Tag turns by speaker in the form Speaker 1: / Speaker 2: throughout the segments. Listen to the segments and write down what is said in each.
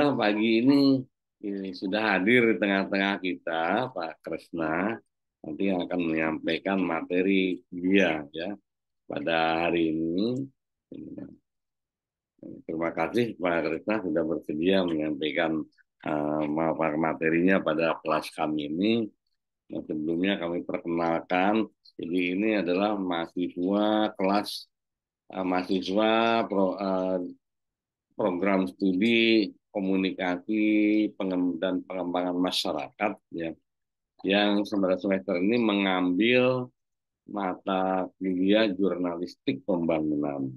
Speaker 1: Alhamdulillah pagi ini sudah hadir di tengah-tengah kita Pak Kresna. Nanti yang akan menyampaikan materi dia ya pada hari ini. Terima kasih Pak Kresna sudah bersedia menyampaikan materinya pada kelas kami ini. Yang sebelumnya kami perkenalkan, jadi ini adalah mahasiswa kelas mahasiswa program studi komunikasi dan pengembangan masyarakat ya, yang semester ini mengambil mata kuliah jurnalistik pembangunan.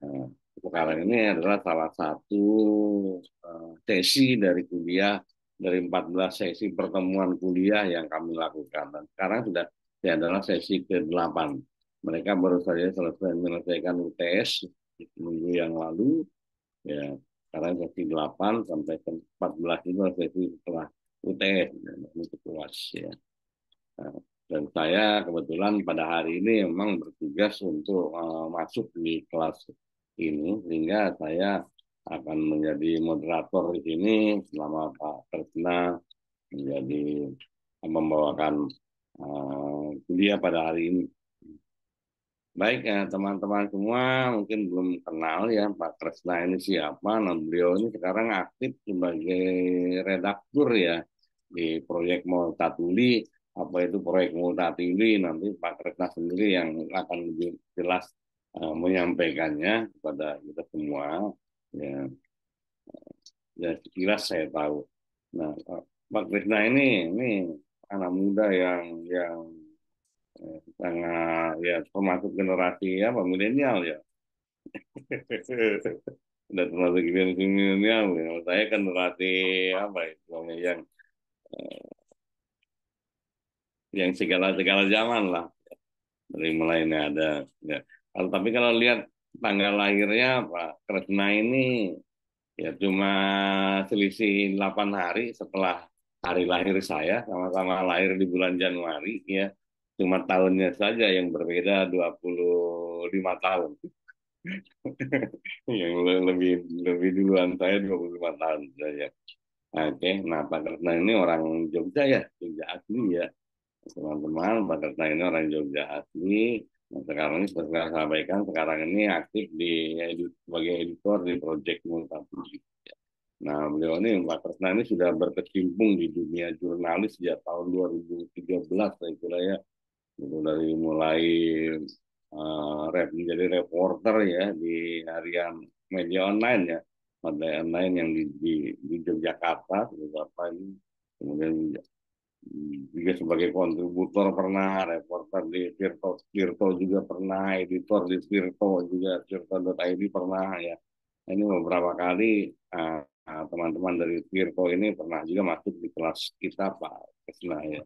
Speaker 1: Nah, sekarang ini adalah salah satu sesi dari kuliah dari 14 sesi pertemuan kuliah yang kami lakukan. Dan sekarang sudah ini adalah sesi ke-8. Mereka baru saja selesai menyelesaikan UTS minggu yang lalu. Ya, sekarang sesi 8 sampai 14 itu sesi setelah UTS untuk UAS ya. Nah, dan saya kebetulan pada hari ini memang bertugas untuk masuk di kelas ini sehingga saya akan menjadi moderator di sini selama Pak Kresna menjadi membawakan kuliah pada hari ini. Baik ya teman-teman semua mungkin belum kenal ya Pak Kresna ini siapa. Nah beliau ini sekarang aktif sebagai redaktur ya di proyek Multatuli. Apa itu proyek Multatuli nanti Pak Kresna sendiri yang akan lebih jelas menyampaikannya kepada kita semua. Ya, ya sekilas saya tahu. Nah Pak Kresna ini anak muda yang sangat ya termasuk generasi apa milenial ya. Udah termasuk generasi milenial ya. Saya kan generasi apa ya istilahnya, yang segala-segala zaman lah dari mulai ini ada ya. Tapi kalau lihat tanggal lahirnya Pak Kresna ini ya cuma selisih 8 hari setelah hari lahir saya, sama-sama lahir di bulan Januari ya. Cuma tahunnya saja yang berbeda 25 tahun. Yang lebih lebih duluan saya 25 tahun saja. Oke, nah Pak Kresna ini orang Jogja ya, Jogja asli ya. Teman-teman, Pak Kresna ini orang Jogja asli. Nah, sekarang ini seperti saya sampaikan, sekarang ini aktif sebagai editor di Project Multatuli. Nah, beliau ini, Pak Kresna ini sudah berkecimpung di dunia jurnalis sejak tahun 2013, saya kira ya. Itu dari mulai menjadi reporter ya di harian media online ya, media online yang di Yogyakarta, beberapa ini. Kemudian juga sebagai kontributor pernah, reporter di Tirto juga pernah, editor di Tirto juga, tirto.id pernah ya. Ini beberapa kali teman-teman dari Tirto ini pernah juga masuk di kelas kita Pak Kesna ya.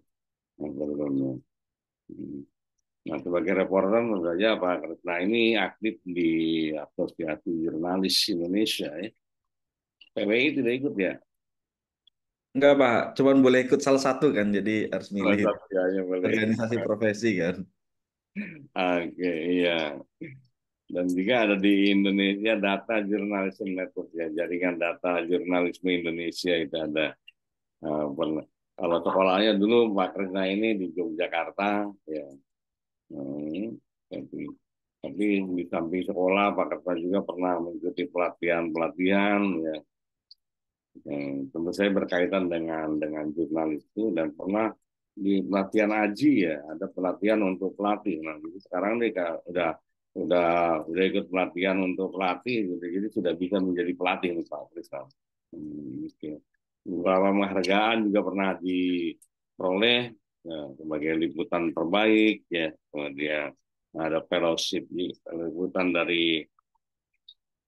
Speaker 1: Nah, sebagai reporter tentu saja Pak Kresna ini aktif di Asosiasi Jurnalis Indonesia ya. PWI tidak ikut ya?
Speaker 2: Enggak, Pak. Cuman boleh ikut salah satu kan, jadi harus
Speaker 1: Salah
Speaker 2: milih
Speaker 1: satu ya, yang boleh.
Speaker 2: organisasi profesi kan.
Speaker 1: Oke, iya. Dan juga ada di Indonesia Data Journalism Network ya, jaringan data jurnalisme Indonesia itu ada. Kalau sekolahnya dulu Pak Kresna ini di Yogyakarta ya. Hmm, tapi, tapi di samping sekolah Pak Kresna juga pernah mengikuti pelatihan-pelatihan ya. Tentu saya berkaitan dengan jurnalis itu dan pernah di pelatihan AJI ya, ada pelatihan untuk pelatih. Nah, jadi sekarang nih Kak, udah udah ikut pelatihan untuk pelatih, gitu. Jadi sudah bisa menjadi pelatih nih Pak Kristal. Gitu. Beberapa penghargaan juga pernah diperoleh ya, sebagai liputan terbaik ya, kemudian ada fellowship liputan dari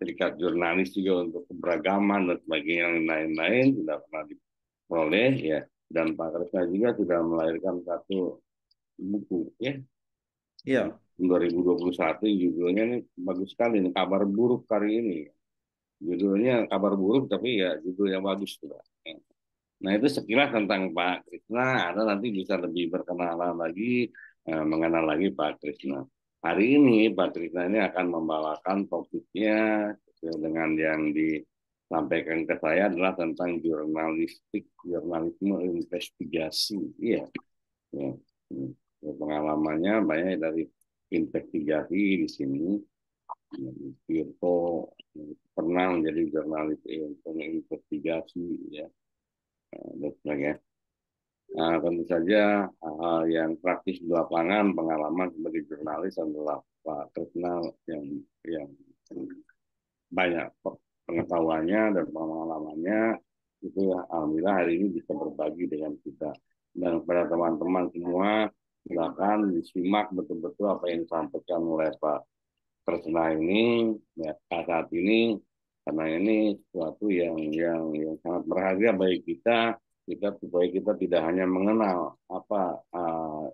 Speaker 1: serikat jurnalis juga untuk keberagaman dan sebagainya yang lain-lain sudah pernah diperoleh ya, dan Pak Kresna juga sudah melahirkan satu buku ya di
Speaker 2: Iya.
Speaker 1: 2021 judulnya ini bagus sekali ini kabar buruk hari ini, judulnya kabar buruk tapi ya judul yang bagus sudah. Nah itu sekilas tentang Pak Kresna, Anda nanti bisa lebih berkenalan lagi mengenal lagi Pak Kresna. Hari ini Pak Kresna ini akan membawakan topiknya sesuai dengan yang sampaikan ke saya adalah tentang jurnalisme investigasi. Iya, ya. Hmm. Pengalamannya banyak dari investigasi di sini. Tirto pernah menjadi jurnalis investigasi, ya, dan sebagainya. Nah, tentu saja hal yang praktis di lapangan, pengalaman sebagai jurnalis adalah Pak Krisna yang yang banyak pengetahuannya dan pengalamannya, itu ya, alhamdulillah hari ini bisa berbagi dengan kita. Dan kepada teman-teman semua, silakan disimak betul-betul apa yang disampaikan oleh Pak Kresna ini, ya, saat ini, karena ini sesuatu yang sangat berharga bagi kita supaya kita tidak hanya mengenal apa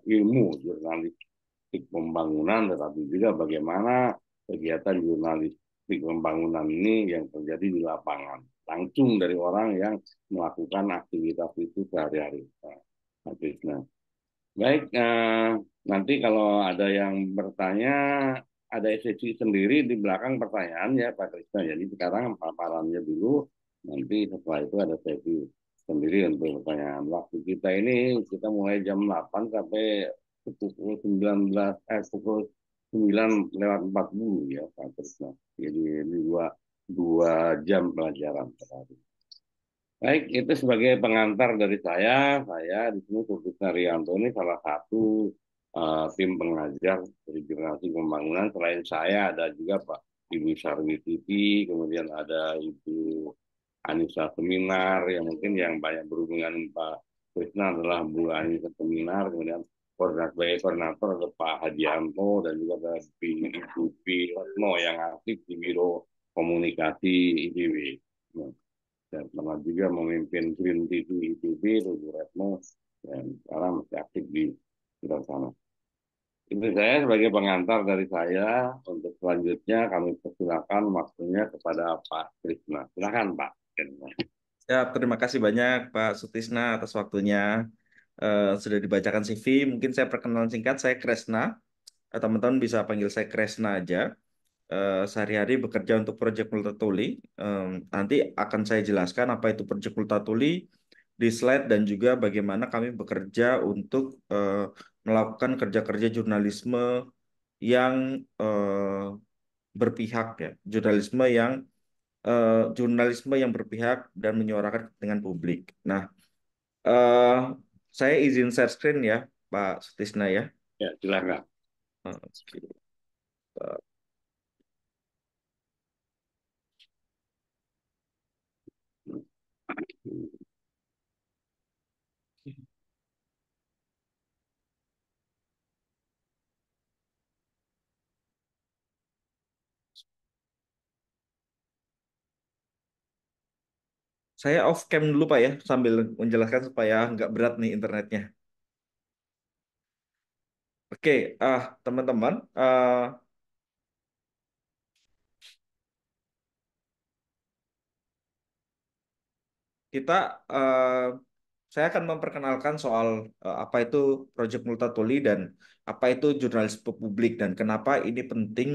Speaker 1: ilmu jurnalistik pembangunan, tetapi juga bagaimana kegiatan jurnalistik pembangunan ini yang terjadi di lapangan, langsung dari orang yang melakukan aktivitas itu sehari-hari. Nah, baik, nanti kalau ada yang bertanya, ada sesi sendiri di belakang pertanyaan ya Pak Krisna. Jadi sekarang paparannya dulu, nanti setelah itu ada sesi sendiri untuk pertanyaan. Waktu kita ini, kita mulai jam 8 sampai pukul 19, pukul 9 lewat 40 ya Pak Krisna. Jadi ini dua jam pelajaran per hari. Baik, itu sebagai pengantar dari saya. Saya di sini Tutus Naryanto ini salah satu tim pengajar dari Jurnalistik Pembangunan. Selain saya ada juga Pak Ibu Sarwititi, kemudian ada Ibu Anissa Seminar, yang mungkin yang banyak berhubungan dengan Pak Krisna adalah Bu Anissa Seminar, kemudian koordinator ada Pak Hadianto, dan juga ada Ibu Pi Retno yang aktif di Biro Komunikasi IDW. Dan pernah juga memimpin Green TV ITB, Ibu Retno, dan sekarang masih aktif di luar sana. Itu saya sebagai pengantar dari saya. Untuk selanjutnya kami persilakan waktunya kepada Pak Krisna. Silakan Pak.
Speaker 2: Ya, terima kasih banyak Pak Sutisna atas waktunya. Sudah dibacakan CV. Mungkin saya perkenalan singkat, saya Kresna. Teman-teman bisa panggil saya Kresna aja. Sehari-hari bekerja untuk Project Multatuli. Nanti akan saya jelaskan apa itu Project Multatuli di slide dan juga bagaimana kami bekerja untuk melakukan kerja-kerja jurnalisme yang berpihak ya, jurnalisme yang berpihak dan menyuarakan kepentingan publik. Nah, eh, saya izin share screen ya, Pak Sutisna ya.
Speaker 1: Ya, silakan.
Speaker 2: Oke. Saya off cam dulu Pak ya, sambil menjelaskan supaya nggak berat nih internetnya. Oke, teman-teman, kita, saya akan memperkenalkan soal apa itu Project Multatuli dan apa itu jurnalisme publik dan kenapa ini penting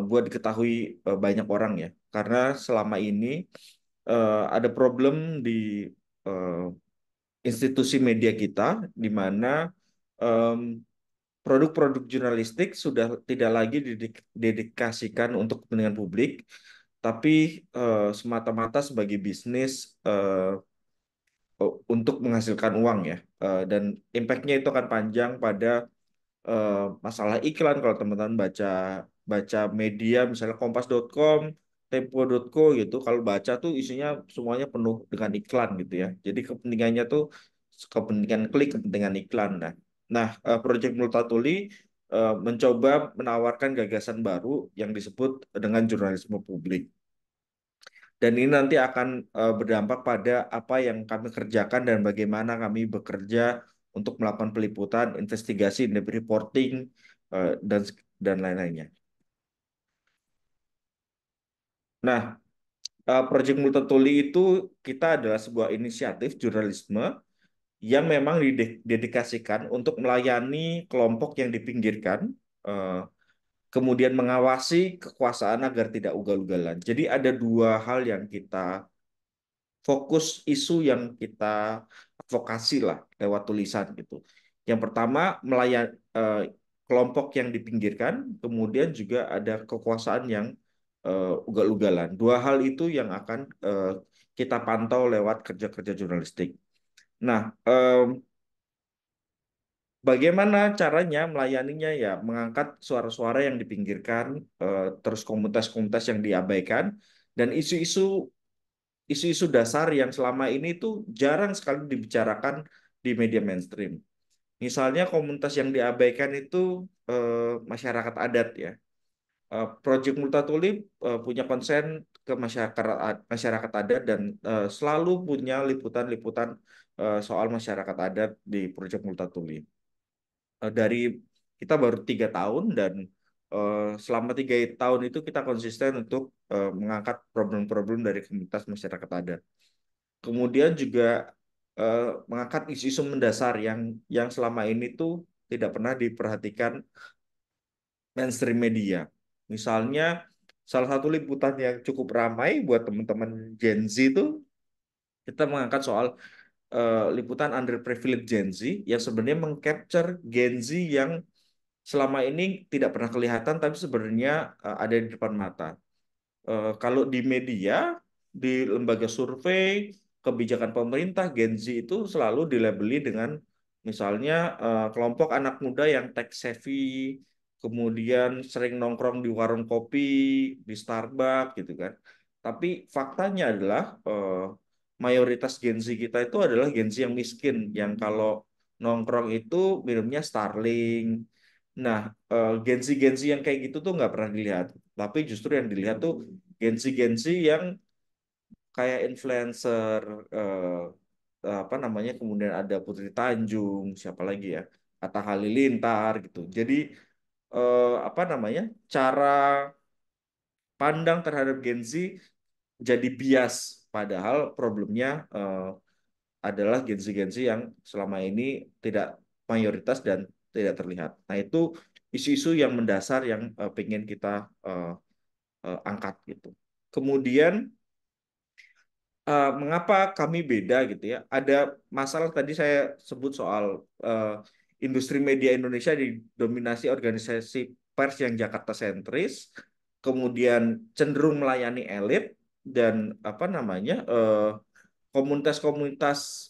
Speaker 2: buat diketahui banyak orang ya. Karena selama ini ada problem di eh, institusi media kita di mana em, produk-produk jurnalistik sudah tidak lagi didedikasikan untuk kepentingan publik, tapi semata-mata sebagai bisnis untuk menghasilkan uang ya. Dan impact-nya itu akan panjang pada eh, masalah iklan. Kalau teman-teman baca baca media misalnya kompas.com, tempo.co gitu, kalau baca tuh isinya semuanya penuh dengan iklan gitu ya. Jadi kepentingannya tuh kepentingan klik, kepentingan iklan. Project Multatuli mencoba menawarkan gagasan baru yang disebut dengan jurnalisme publik. Dan ini nanti akan berdampak pada apa yang kami kerjakan dan bagaimana kami bekerja untuk melakukan peliputan, investigasi, dan reporting, dan lain-lainnya. Nah, Project Multatuli itu kita adalah sebuah inisiatif jurnalisme yang memang didedikasikan untuk melayani kelompok yang dipinggirkan, eh, kemudian mengawasi kekuasaan agar tidak ugal-ugalan. Jadi ada dua hal yang kita fokus, isu yang kita advokasi lah lewat tulisan gitu. Yang pertama kelompok yang dipinggirkan, kemudian juga ada kekuasaan yang ugal-ugalan. Dua hal itu yang akan kita pantau lewat kerja-kerja jurnalistik. Nah, bagaimana caranya melayaninya ya mengangkat suara-suara yang dipinggirkan, terus komunitas-komunitas yang diabaikan, dan isu-isu dasar yang selama ini tuh jarang sekali dibicarakan di media mainstream. Misalnya komunitas yang diabaikan itu masyarakat adat ya. Project Multatuli punya konsen ke masyarakat adat dan selalu punya liputan-liputan soal masyarakat adat di Project Multatuli. Dari kita baru 3 tahun dan selama 3 tahun itu kita konsisten untuk mengangkat problem-problem dari komunitas masyarakat adat. Kemudian juga mengangkat isu-isu mendasar yang selama ini tuh tidak pernah diperhatikan mainstream media. Misalnya salah satu liputan yang cukup ramai buat teman-teman Gen Z itu kita mengangkat soal liputan underprivileged Gen Z yang sebenarnya mengcapture Gen Z yang selama ini tidak pernah kelihatan tapi sebenarnya ada di depan mata. Kalau di media, di lembaga survei, kebijakan pemerintah, Gen Z itu selalu dilabeli dengan misalnya kelompok anak muda yang tech savvy, kemudian sering nongkrong di warung kopi, di Starbucks gitu kan. Tapi faktanya adalah mayoritas Gen Z kita itu adalah Gen Z yang miskin, yang nongkrong itu minumnya Starling. Nah, Gen Z yang kayak gitu tuh nggak pernah dilihat. Tapi justru yang dilihat tuh Gen Z yang kayak influencer, apa namanya, kemudian ada Putri Tanjung, siapa lagi ya, Atta Halilintar gitu. Jadi apa namanya, cara pandang terhadap Gen Z jadi bias, padahal problemnya adalah Gen Z yang selama ini tidak mayoritas dan tidak terlihat. Nah itu isu-isu yang mendasar yang pengen kita eh, angkat gitu. Kemudian mengapa kami beda gitu ya? Ada masalah tadi saya sebut soal industri media Indonesia didominasi organisasi pers yang Jakarta sentris, kemudian cenderung melayani elit dan apa namanya komunitas-komunitas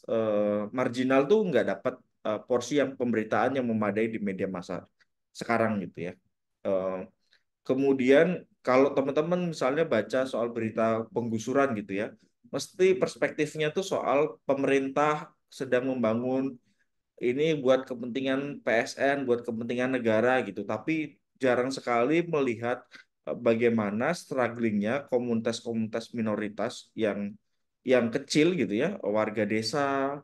Speaker 2: marginal tuh nggak dapat porsi yang pemberitaan yang memadai di media massa sekarang gitu ya. Eh, Kemudian kalau teman-teman misalnya baca soal berita penggusuran gitu ya, mesti perspektifnya tuh soal pemerintah sedang membangun ini buat kepentingan PSN, buat kepentingan negara gitu. Tapi jarang sekali melihat bagaimana strugglingnya komunitas-komunitas minoritas yang kecil gitu ya, warga desa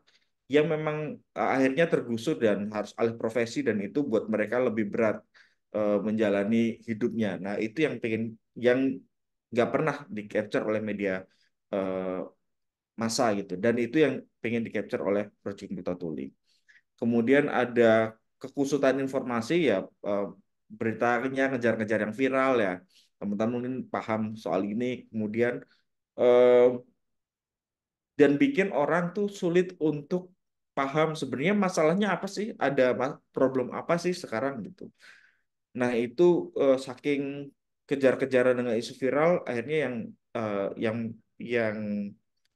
Speaker 2: yang memang akhirnya tergusur dan harus alih profesi dan itu buat mereka lebih berat menjalani hidupnya. Nah, itu yang nggak pernah di capture oleh media eh, massa gitu dan itu yang pengen di capture oleh Project Buta Tuli. Kemudian ada kekusutan informasi ya, eh, beritanya ngejar-ngejar yang viral ya. Teman-teman mungkin paham soal ini. Kemudian eh, dan bikin orang tuh sulit untuk paham sebenarnya masalahnya apa sih, ada problem apa sih sekarang gitu. Nah itu saking kejar-kejaran dengan isu viral, akhirnya yang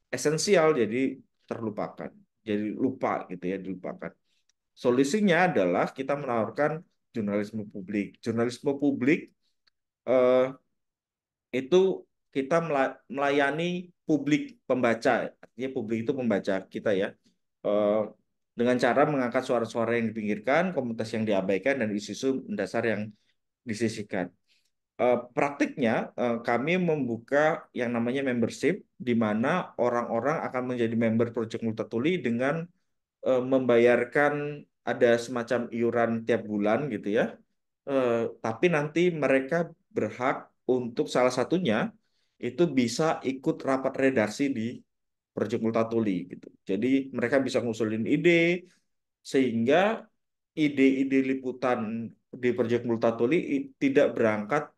Speaker 2: esensial jadi terlupakan, jadi lupa gitu ya, dilupakan. Solusinya adalah kita menawarkan jurnalisme publik. Jurnalisme publik eh, itu kita melayani publik pembaca, artinya publik itu pembaca kita ya, eh, dengan cara mengangkat suara-suara yang dipinggirkan, komunitas yang diabaikan, dan isu-isu mendasar yang disisihkan. Praktiknya, kami membuka yang namanya membership, di mana orang-orang akan menjadi member Project Multatuli dengan membayarkan ada semacam iuran tiap bulan gitu ya. Tapi nanti mereka berhak untuk salah satunya itu bisa ikut rapat redaksi di Project Multatuli gitu. Jadi mereka bisa ngusulin ide sehingga ide-ide liputan di Project Multatuli tidak berangkat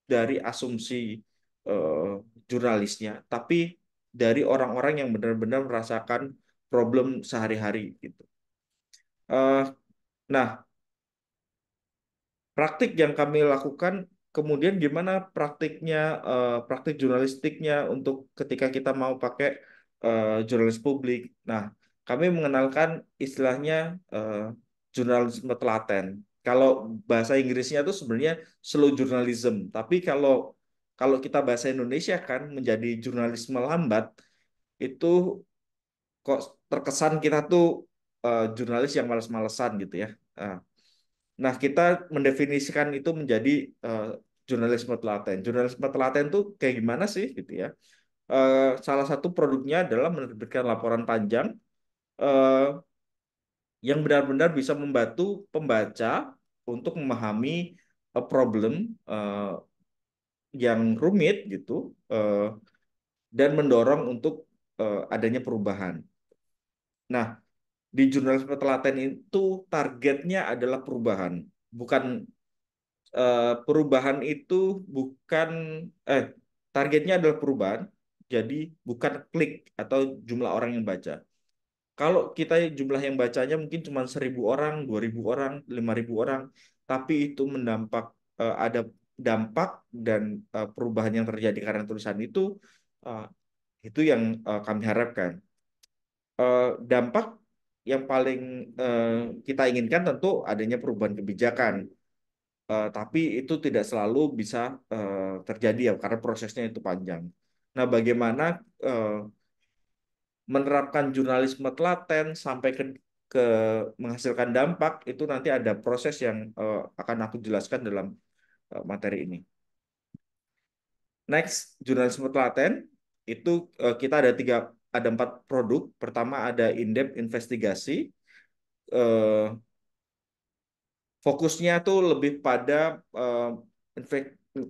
Speaker 2: dari asumsi eh, jurnalisnya, tapi dari orang-orang yang benar-benar merasakan problem sehari-hari gitu. Nah, praktik yang kami lakukan, kemudian gimana praktiknya, praktik jurnalistiknya untuk ketika kita mau pakai jurnalis publik. Nah, kami mengenalkan istilahnya eh, jurnalisme telaten. Kalau bahasa Inggrisnya itu sebenarnya slow journalism, tapi kalau kalau kita bahasa Indonesia kan menjadi jurnalisme lambat, itu kok terkesan kita tuh jurnalis yang males-malesan gitu ya. Nah, Nah, kita mendefinisikan itu menjadi eh, jurnalisme telaten. Jurnalisme telaten itu kayak gimana sih gitu ya? Salah satu produknya adalah menerbitkan laporan panjang eh, yang benar-benar bisa membantu pembaca untuk memahami problem yang rumit gitu dan mendorong untuk adanya perubahan. Nah, di jurnalisme telaten itu targetnya adalah perubahan, bukan perubahan itu bukan eh targetnya adalah perubahan, jadi bukan klik atau jumlah orang yang baca. Kalau kita jumlah yang bacanya mungkin cuma 1.000 orang, 2.000 orang, 5.000 orang, tapi itu ada dampak dan perubahan yang terjadi karena tulisan eh, itu yang kami harapkan. Dampak yang paling eh, kita inginkan tentu adanya perubahan kebijakan. Tapi itu tidak selalu bisa terjadi ya karena prosesnya itu panjang. Nah, bagaimana eh, menerapkan jurnalisme telaten sampai ke menghasilkan dampak itu nanti ada proses yang akan aku jelaskan dalam materi ini. Next, jurnalisme telaten itu kita ada 4 produk. Pertama ada in-depth investigasi. Eh, Fokusnya tuh lebih pada eh,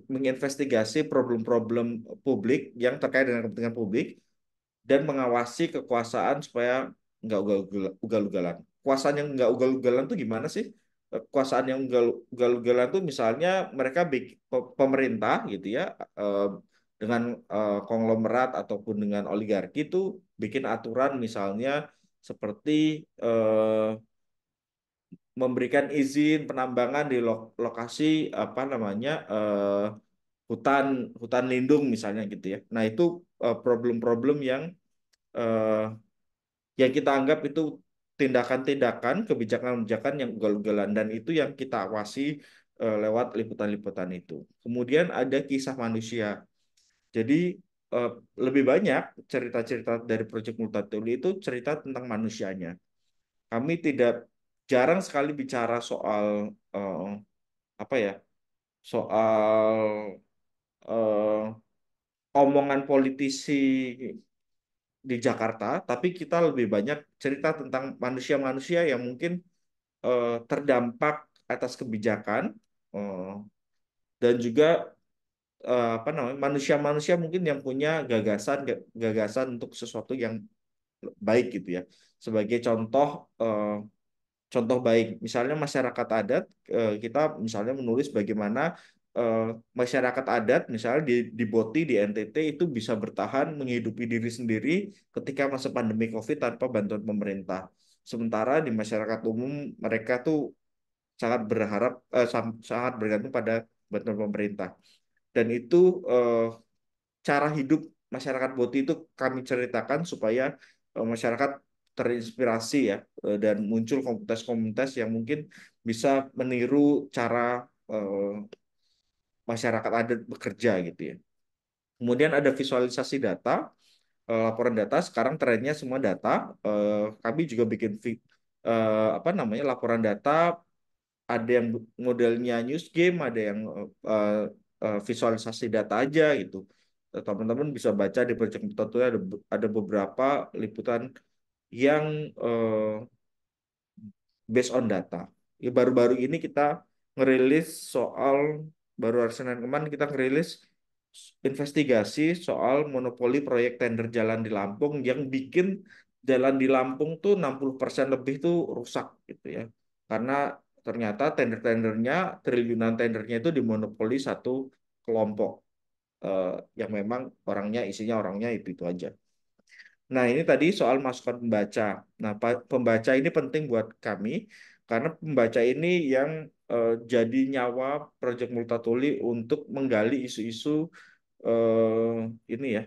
Speaker 2: menginvestigasi problem-problem publik yang terkait dengan kepentingan publik dan mengawasi kekuasaan supaya nggak ugal-ugalan. Kekuasaan yang nggak ugal-ugalan tuh gimana sih? Kekuasaan yang ugal-ugalan tuh misalnya mereka pemerintah gitu ya eh, dengan konglomerat ataupun dengan oligarki itu bikin aturan misalnya seperti eh, memberikan izin penambangan di lokasi apa namanya hutan hutan lindung misalnya gitu ya. Nah itu problem-problem eh, yang kita anggap itu tindakan-tindakan kebijakan-kebijakan yang ugal-ugalan dan itu yang kita awasi lewat liputan-liputan itu. Kemudian ada kisah manusia. Jadi eh, lebih banyak cerita-cerita dari Project Multatuli itu cerita tentang manusianya. Kami tidak jarang sekali bicara soal apa ya soal eh, omongan politisi di Jakarta, tapi kita lebih banyak cerita tentang manusia-manusia yang mungkin terdampak atas kebijakan eh, dan juga apa namanya manusia-manusia mungkin yang punya gagasan untuk sesuatu yang baik gitu ya. Sebagai contoh baik, misalnya masyarakat adat, kita misalnya menulis bagaimana eh, masyarakat adat, misalnya di Boti, di NTT itu bisa bertahan menghidupi diri sendiri ketika masa pandemi COVID tanpa bantuan pemerintah. Sementara di masyarakat umum mereka tuh sangat bergantung pada bantuan pemerintah. Dan itu cara hidup masyarakat Boti itu kami ceritakan supaya masyarakat terinspirasi ya dan muncul komunitas-komunitas yang mungkin bisa meniru cara masyarakat adat bekerja gitu ya. Kemudian ada visualisasi data, laporan data. Sekarang trennya semua data. Kami juga bikin apa namanya laporan data. Ada yang modelnya news game, ada yang visualisasi data aja gitu. Teman-teman bisa baca di Project Tertentu ada beberapa liputan yang based on data. Ya, baru-baru ini kita ngerilis soal baru hari Senin kemarin kita ngerilis investigasi soal monopoli proyek tender jalan di Lampung yang bikin jalan di Lampung tuh 60% lebih tuh rusak gitu ya. Karena ternyata tender-tendernya, triliunan tendernya itu dimonopoli satu kelompok eh, yang memang orangnya isinya orangnya itu aja. Nah, ini tadi soal masukan pembaca. Nah, pembaca ini penting buat kami karena pembaca ini yang jadi nyawa Project Multatuli untuk menggali isu-isu ini ya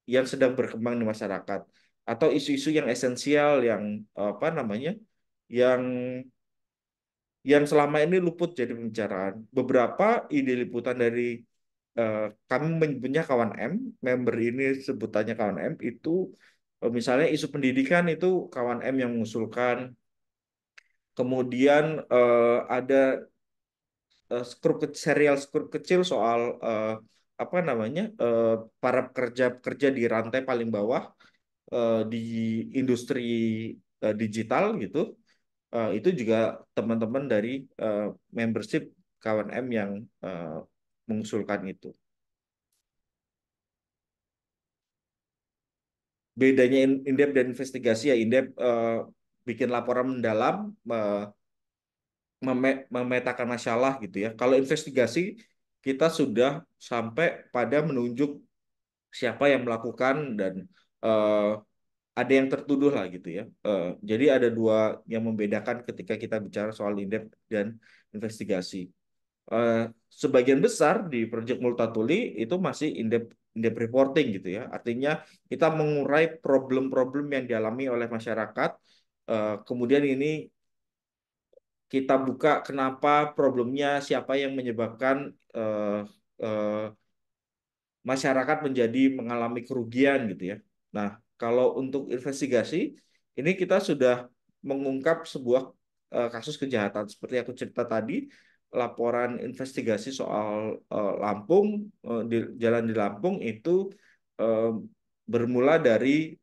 Speaker 2: yang sedang berkembang di masyarakat atau isu-isu yang esensial yang apa namanya yang selama ini luput jadi pembicaraan. Beberapa ide liputan dari kami punya kawan M, member ini sebutannya kawan M itu misalnya isu pendidikan itu kawan M yang mengusulkan. Kemudian ada serial skrip kecil soal apa namanya para pekerja-pekerja di rantai paling bawah di industri digital gitu. Itu juga teman-teman dari eh, membership kawan M yang eh, mengusulkan itu. Bedanya indep dan investigasi ya indep bikin laporan mendalam, memetakan masalah gitu ya. Kalau investigasi kita sudah sampai pada menunjuk siapa yang melakukan dan eh, ada yang tertuduh lah gitu ya. Jadi ada dua yang membedakan ketika kita bicara soal indep dan investigasi. eh, Sebagian besar di Project Multatuli itu masih in-depth reporting gitu ya. Artinya kita mengurai problem-problem yang dialami oleh masyarakat. Kemudian ini kita buka kenapa problemnya, siapa yang menyebabkan eh, eh, masyarakat menjadi mengalami kerugian gitu ya. Nah, kalau untuk investigasi, ini kita sudah mengungkap sebuah kasus kejahatan seperti aku cerita tadi, laporan investigasi soal Lampung di jalan di Lampung itu eh, bermula dari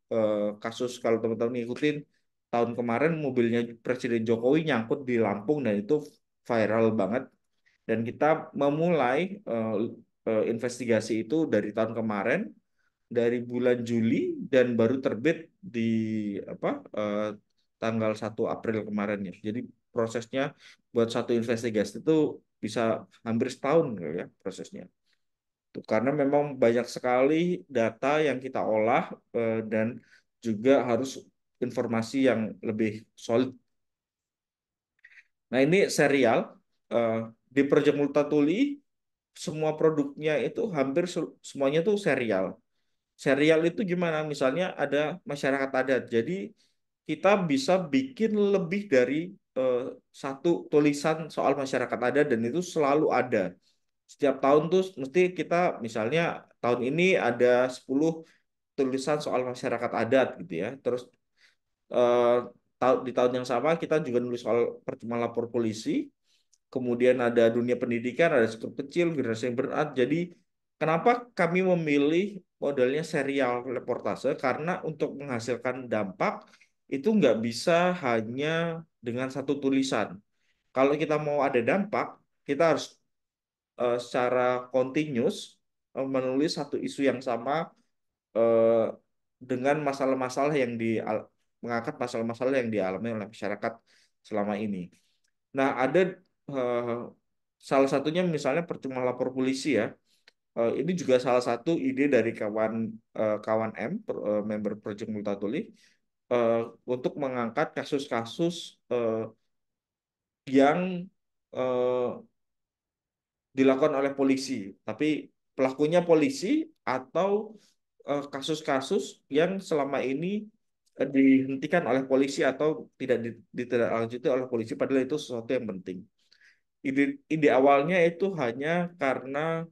Speaker 2: kasus kalau teman-teman ngikutin tahun kemarin mobilnya Presiden Jokowi nyangkut di Lampung dan itu viral banget dan kita memulai investigasi itu dari tahun kemarin, dari bulan Juli dan baru terbit di apa tanggal 1 April kemarin ya. Jadi prosesnya buat satu investigasi itu bisa hampir setahun ya prosesnya. Tuh, karena memang banyak sekali data yang kita olah dan juga harus informasi yang lebih solid. Nah, ini serial eh, di Project Multatuli semua produknya itu hampir semuanya tuh serial. Serial itu gimana? Misalnya ada masyarakat adat. Jadi kita bisa bikin lebih dari eh, satu tulisan soal masyarakat adat dan itu selalu ada. Setiap tahun tuh mesti kita misalnya tahun ini ada 10 tulisan soal masyarakat adat gitu ya. Terus eh, di tahun yang sama kita juga nulis soal percuma lapor polisi. Kemudian ada dunia pendidikan, ada skop kecil, generasi yang berat. Jadi kenapa kami memilih modelnya serial reportase? Karena untuk menghasilkan dampak itu nggak bisa hanya dengan satu tulisan. Kalau kita mau ada dampak, kita harus secara continuous menulis satu isu yang sama eh, dengan masalah-masalah yang mengangkat masalah-masalah yang dialami oleh masyarakat selama ini. Nah, ada eh, salah satunya misalnya percuma lapor polisi ya. Ini juga salah satu ide dari kawan M, member Project Multatuli, eh, untuk mengangkat kasus-kasus yang eh, dilakukan oleh polisi, tapi pelakunya polisi atau kasus-kasus yang selama ini dihentikan oleh polisi atau tidak ditindaklanjuti oleh polisi, padahal itu sesuatu yang penting. Ide awalnya itu hanya karena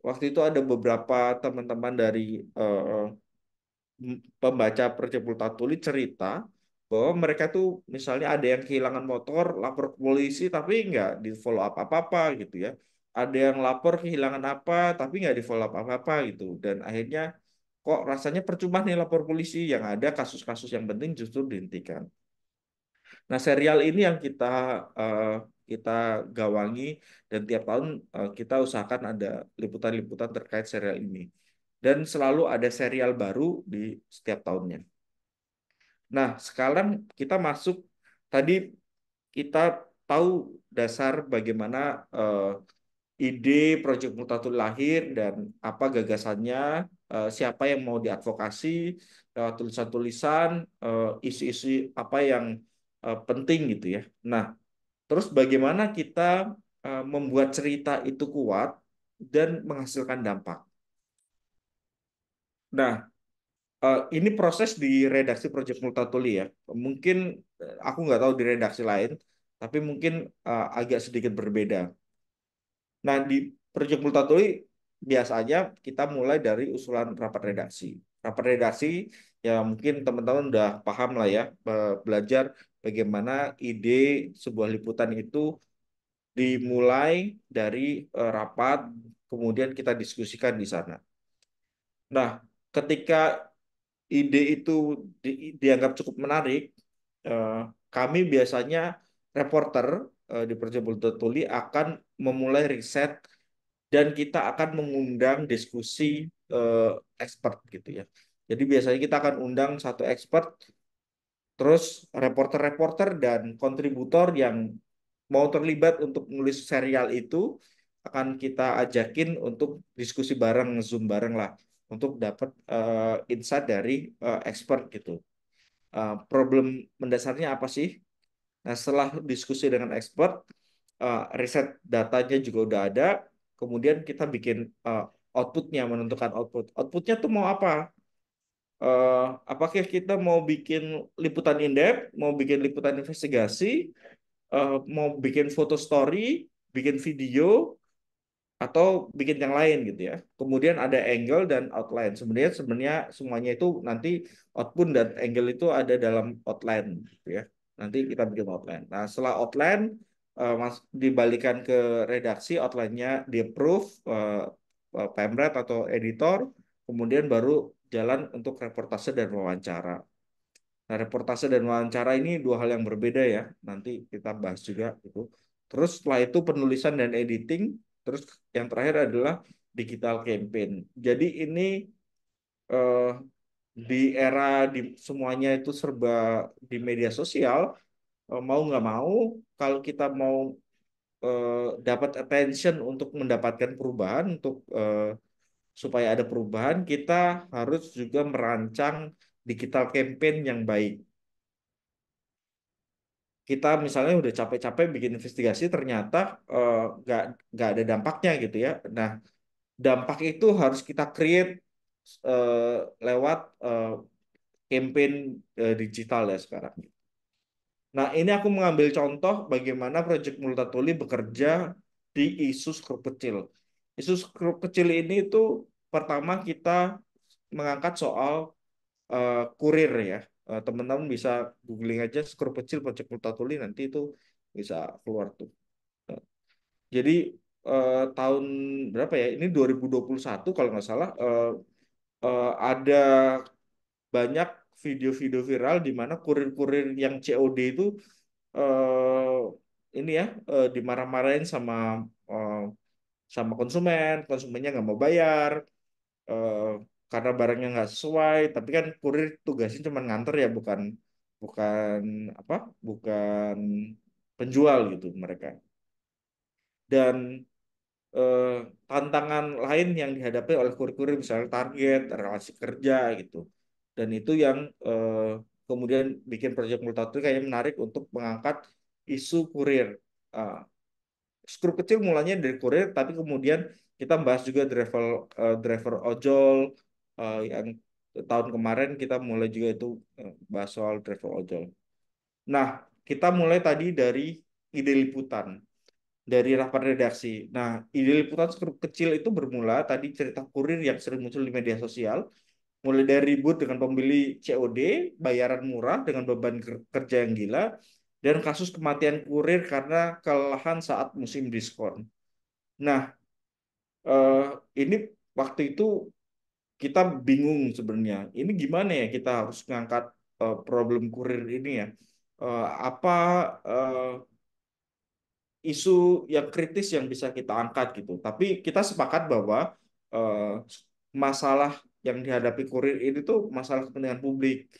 Speaker 2: waktu itu ada beberapa teman-teman dari eh, pembaca Percepulta Tuli cerita bahwa mereka tuh misalnya ada yang kehilangan motor, lapor ke polisi tapi nggak di follow up apa-apa gitu ya. Ada yang lapor kehilangan apa tapi nggak di follow up apa-apa gitu. Dan akhirnya kok rasanya percuma nih lapor polisi yang ada kasus-kasus yang penting justru dihentikan. Nah, serial ini yang eh, kita gawangi dan tiap tahun kita usahakan ada liputan-liputan terkait serial ini. Dan selalu ada serial baru di setiap tahunnya. Nah, sekarang kita masuk tadi kita tahu dasar bagaimana ide Project Multatuli lahir dan apa gagasannya, siapa yang mau diadvokasi lewat tulisan-tulisan, isu-isu apa yang penting gitu ya. Nah, terus bagaimana kita membuat cerita itu kuat dan menghasilkan dampak. Nah, ini proses di redaksi Project Multatuli ya. Mungkin aku nggak tahu di redaksi lain, tapi mungkin agak sedikit berbeda. Nah, di Project Multatuli biasanya kita mulai dari usulan rapat redaksi. Rapat redaksi ya mungkin teman-teman udah paham lah ya, belajar bagaimana ide sebuah liputan itu dimulai dari rapat, kemudian kita diskusikan di sana. Nah, ketika ide itu dianggap cukup menarik, eh, kami biasanya reporter di Perjalanan Tuli akan memulai riset dan kita akan mengundang diskusi eh, expert gitu ya. Jadi biasanya kita akan undang satu expert, terus reporter-reporter dan kontributor yang mau terlibat untuk menulis serial itu akan kita ajakin untuk diskusi bareng, Zoom bareng lah, untuk dapat insight dari expert gitu. Problem mendasarnya apa sih? Nah, setelah diskusi dengan expert, riset datanya juga udah ada, kemudian kita bikin outputnya, menentukan output. Outputnya tuh mau apa? Eh, Apakah kita mau bikin liputan in-depth, mau bikin liputan investigasi, mau bikin foto story, bikin video, atau bikin yang lain gitu ya. Kemudian ada angle dan outline. Sebenarnya semuanya itu nanti output dan angle itu ada dalam outline gitu ya. Nanti kita bikin outline. Nah, setelah outline dibalikan ke redaksi, outline-nya di approve pemret atau editor, kemudian baru jalan untuk reportase dan wawancara. Nah, reportase dan wawancara ini dua hal yang berbeda ya. Nanti kita bahas juga itu. Terus setelah itu penulisan dan editing. Terus yang terakhir adalah digital campaign. Jadi ini eh, di era di semuanya itu serba di media sosial, mau nggak mau, kalau kita mau dapat attention untuk mendapatkan perubahan, untuk supaya ada perubahan, kita harus juga merancang digital campaign yang baik. Kita misalnya udah capek-capek bikin investigasi ternyata eh, nggak nggak ada dampaknya gitu ya. Nah, dampak itu harus kita create eh, lewat campaign digital ya sekarang. Nah, ini aku mengambil contoh bagaimana Project Multatuli bekerja di isu skrup kecil. Isu skrup kecil ini itu pertama kita mengangkat soal kurir ya. Teman-teman bisa googling aja skrup kecil Project Multatuli nanti itu bisa keluar tuh. Jadi tahun berapa ya? Ini 2021 kalau nggak salah, ada banyak video-video viral di mana kurir-kurir yang COD itu eh, ini ya dimarah-marahin eh, sama konsumen, konsumennya nggak mau bayar eh, karena barangnya nggak sesuai. Tapi kan kurir tugasnya cuma nganter ya, bukan bukan apa? Bukan penjual gitu mereka. Dan eh, tantangan lain yang dihadapi oleh kurir-kurir misalnya target, relasi kerja gitu. Dan itu yang kemudian bikin Project Multatuli kayaknya menarik untuk mengangkat isu kurir. Eh, Skrup kecil mulanya dari kurir, tapi kemudian kita bahas juga driver ojol yang tahun kemarin kita mulai juga itu bahas soal driver ojol. Nah, kita mulai tadi dari ide liputan dari rapat redaksi. Nah, ide liputan skrup kecil itu bermula tadi cerita kurir yang sering muncul di media sosial, mulai dari ribut dengan pembeli COD, bayaran murah dengan beban kerja yang gila, dan kasus kematian kurir karena kelelahan saat musim diskon. Nah, eh, ini waktu itu kita bingung sebenarnya. Ini gimana ya kita harus mengangkat problem kurir ini ya? Apa eh, isu yang kritis yang bisa kita angkat gitu. Tapi kita sepakat bahwa eh, masalah yang dihadapi kurir ini tuh masalah kepentingan publik.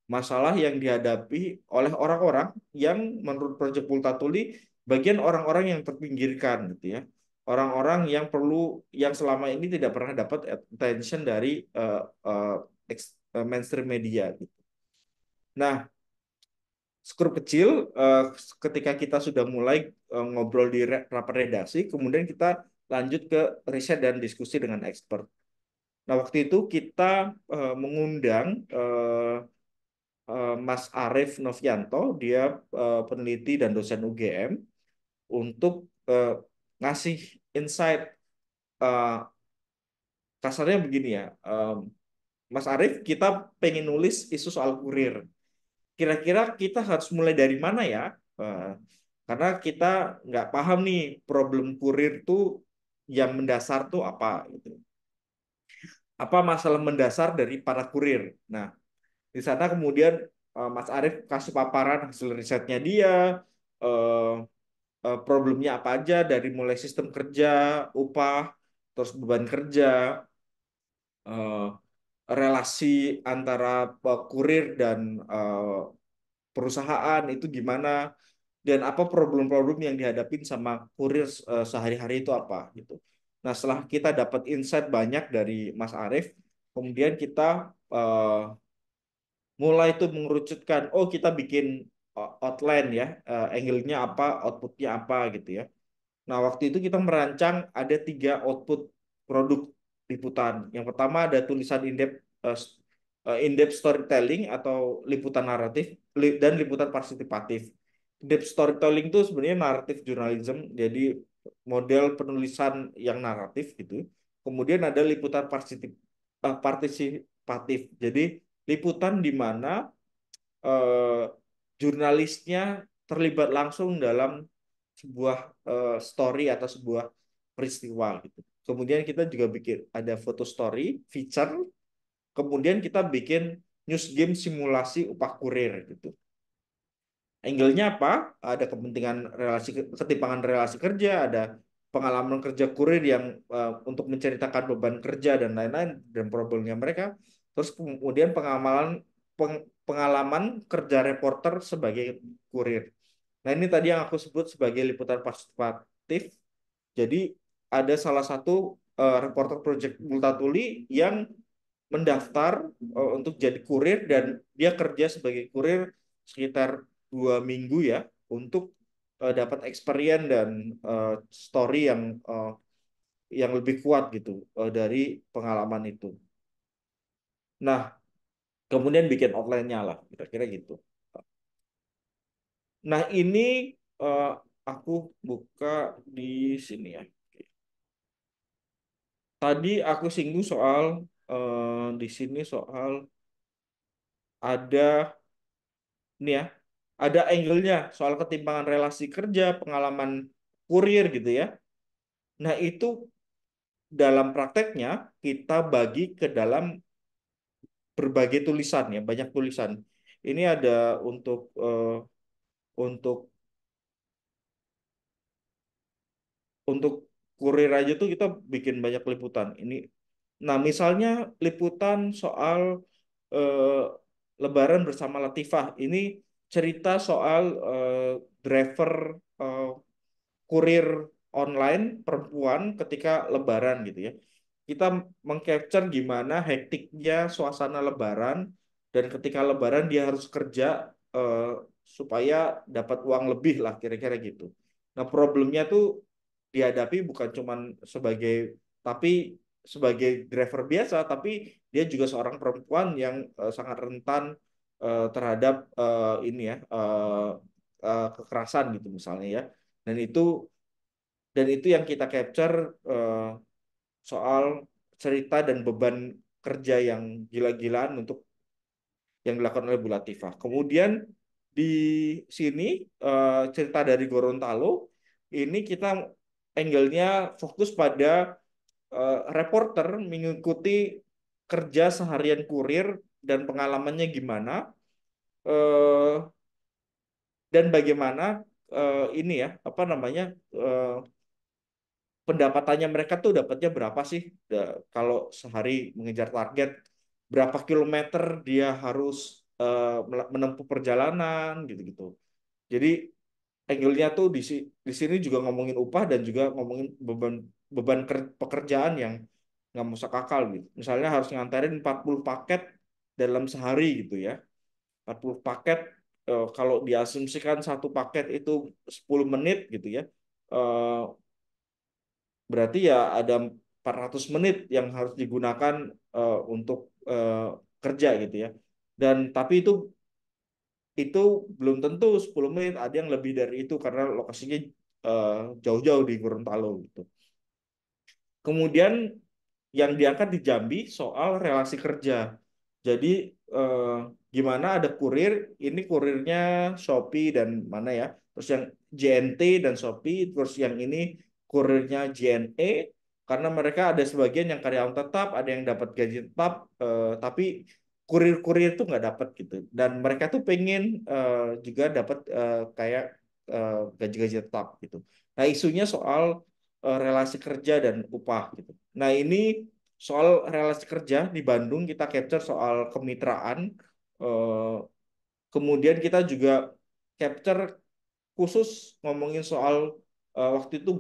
Speaker 2: masalah yang dihadapi oleh orang-orang yang menurut Project Multatuli bagian orang-orang yang terpinggirkan gitu ya. Orang-orang yang yang selama ini tidak pernah dapat attention dari mainstream media gitu. Nah, skrup kecil ketika kita sudah mulai ngobrol di rapat redaksi, kemudian kita lanjut ke riset dan diskusi dengan expert. Nah, waktu itu kita mengundang Mas Arief Novianto, dia peneliti dan dosen UGM, untuk ngasih insight. eh, Kasarnya begini ya, Mas Arief, kita pengen nulis isu soal kurir. Kira-kira kita harus mulai dari mana ya? Eh, karena kita nggak paham nih problem kurir tuh yang mendasar tuh apa gitu. Apa masalah mendasar dari para kurir? Nah, di sana kemudian Mas Arief kasih paparan hasil risetnya dia, eh, problemnya apa aja dari mulai sistem kerja, upah, terus beban kerja, eh, relasi antara kurir dan eh, perusahaan itu gimana, dan apa problem-problem yang dihadapin sama kurir sehari-hari itu apa gitu. Nah, setelah kita dapat insight banyak dari Mas Arief, kemudian kita eh, mulai itu mengerucutkan, oh kita bikin outline ya, angle-nya apa, output-nya apa gitu ya. Nah, waktu itu kita merancang ada 3 output produk liputan. Yang pertama ada tulisan in-depth storytelling atau liputan naratif dan liputan partisipatif. In-depth storytelling itu sebenarnya naratif journalism, jadi model penulisan yang naratif gitu. Kemudian ada liputan partisipatif. Jadi liputan di mana eh, jurnalisnya terlibat langsung dalam sebuah story atau sebuah peristiwa gitu. Kemudian kita juga bikin ada foto story, feature, kemudian kita bikin news game simulasi upah kurir gitu. Angle-nya apa? Ada kepentingan ketimpangan relasi kerja, ada pengalaman kerja kurir yang untuk menceritakan beban kerja dan lain-lain dan problemnya mereka. Terus kemudian pengalaman kerja reporter sebagai kurir. Nah, ini tadi yang aku sebut sebagai liputan partisipatif. Jadi ada salah satu reporter Project Multatuli yang mendaftar untuk jadi kurir dan dia kerja sebagai kurir sekitar 2 minggu ya untuk dapat experience dan story yang lebih kuat gitu dari pengalaman itu. Nah, kemudian bikin outline-nya lah, kira-kira gitu. Nah, ini eh, aku buka di sini ya. Tadi aku singgung soal di sini soal ada ini ya, ada angle-nya soal ketimpangan relasi kerja, pengalaman kurir gitu ya. Nah, itu dalam prakteknya kita bagi ke dalam berbagai tulisan ya, banyak tulisan. Ini ada untuk untuk kurir aja tuh kita bikin banyak liputan. Nah, misalnya liputan soal eh, Lebaran bersama Latifah. Ini cerita soal driver eh, kurir online perempuan ketika Lebaran gitu ya. Kita mengcapture gimana hektiknya suasana Lebaran dan ketika Lebaran dia harus kerja supaya dapat uang lebih lah kira-kira gitu. Nah, problemnya tuh dihadapi bukan cuman sebagai tapi sebagai driver biasa, tapi dia juga seorang perempuan yang sangat rentan terhadap ini ya kekerasan gitu misalnya ya. Dan itu dan itu yang kita capture soal cerita dan beban kerja yang gila-gilaan untuk yang dilakukan oleh Bu Latifah. Kemudian di sini cerita dari Gorontalo ini kita angle-nya fokus pada reporter mengikuti kerja seharian kurir dan pengalamannya gimana eh, dan bagaimana ini ya apa namanya eh, pendapatannya mereka tuh dapatnya berapa sih kalau sehari mengejar target berapa kilometer dia harus menempuh perjalanan gitu-gitu. Jadi angle-nya tuh di sini juga ngomongin upah dan juga ngomongin beban beban pekerjaan yang nggak masuk akal gitu. Misalnya harus nganterin 40 paket dalam sehari gitu ya. 40 paket, kalau diasumsikan satu paket itu 10 menit gitu ya. eh, Berarti ya ada 400 menit yang harus digunakan untuk kerja gitu ya. Dan tapi itu belum tentu 10 menit, ada yang lebih dari itu karena lokasinya eh, jauh-jauh di Gorontalo gitu. Kemudian yang diangkat di Jambi soal relasi kerja. Jadi eh, gimana ada kurir, ini kurirnya Shopee dan mana ya, terus yang JNT dan Shopee, terus yang ini kurirnya JNE, karena mereka ada sebagian yang karyawan tetap, ada yang dapat gaji tetap, tapi kurir-kurir itu nggak dapat gitu. Dan mereka tuh pengen juga dapat kayak gaji-gaji tetap gitu. Nah isunya soal relasi kerja dan upah gitu. Nah ini soal relasi kerja di Bandung kita capture soal kemitraan. Eh, Kemudian kita juga capture khusus ngomongin soal waktu itu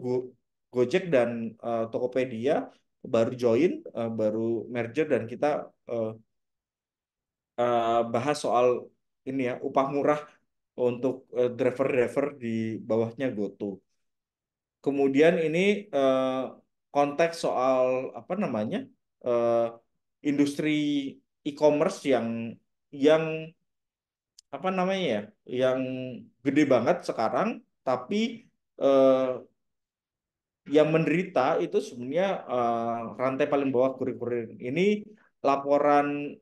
Speaker 2: Gojek dan Tokopedia baru join, baru merger dan kita eh, bahas soal ini ya upah murah untuk driver-driver di bawahnya GoTo. Kemudian ini eh, konteks soal apa namanya eh, industri e-commerce yang apa namanya ya, yang gede banget sekarang, tapi eh, yang menderita itu sebenarnya rantai paling bawah kurir-kurir ini. Laporan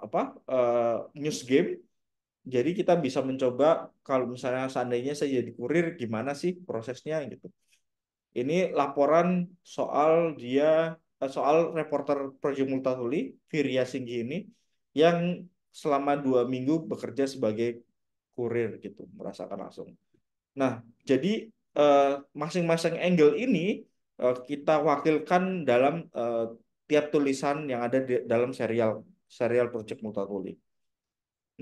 Speaker 2: apa news game. Jadi kita bisa mencoba kalau misalnya seandainya saya jadi kurir gimana sih prosesnya gitu. Ini laporan soal soal reporter Project Multatuli, Virya Singgi ini, yang selama 2 minggu bekerja sebagai kurir gitu, merasakan langsung. Nah, jadi eh, masing-masing angle ini kita wakilkan dalam tiap tulisan yang ada di dalam serial serial Project Multatuli.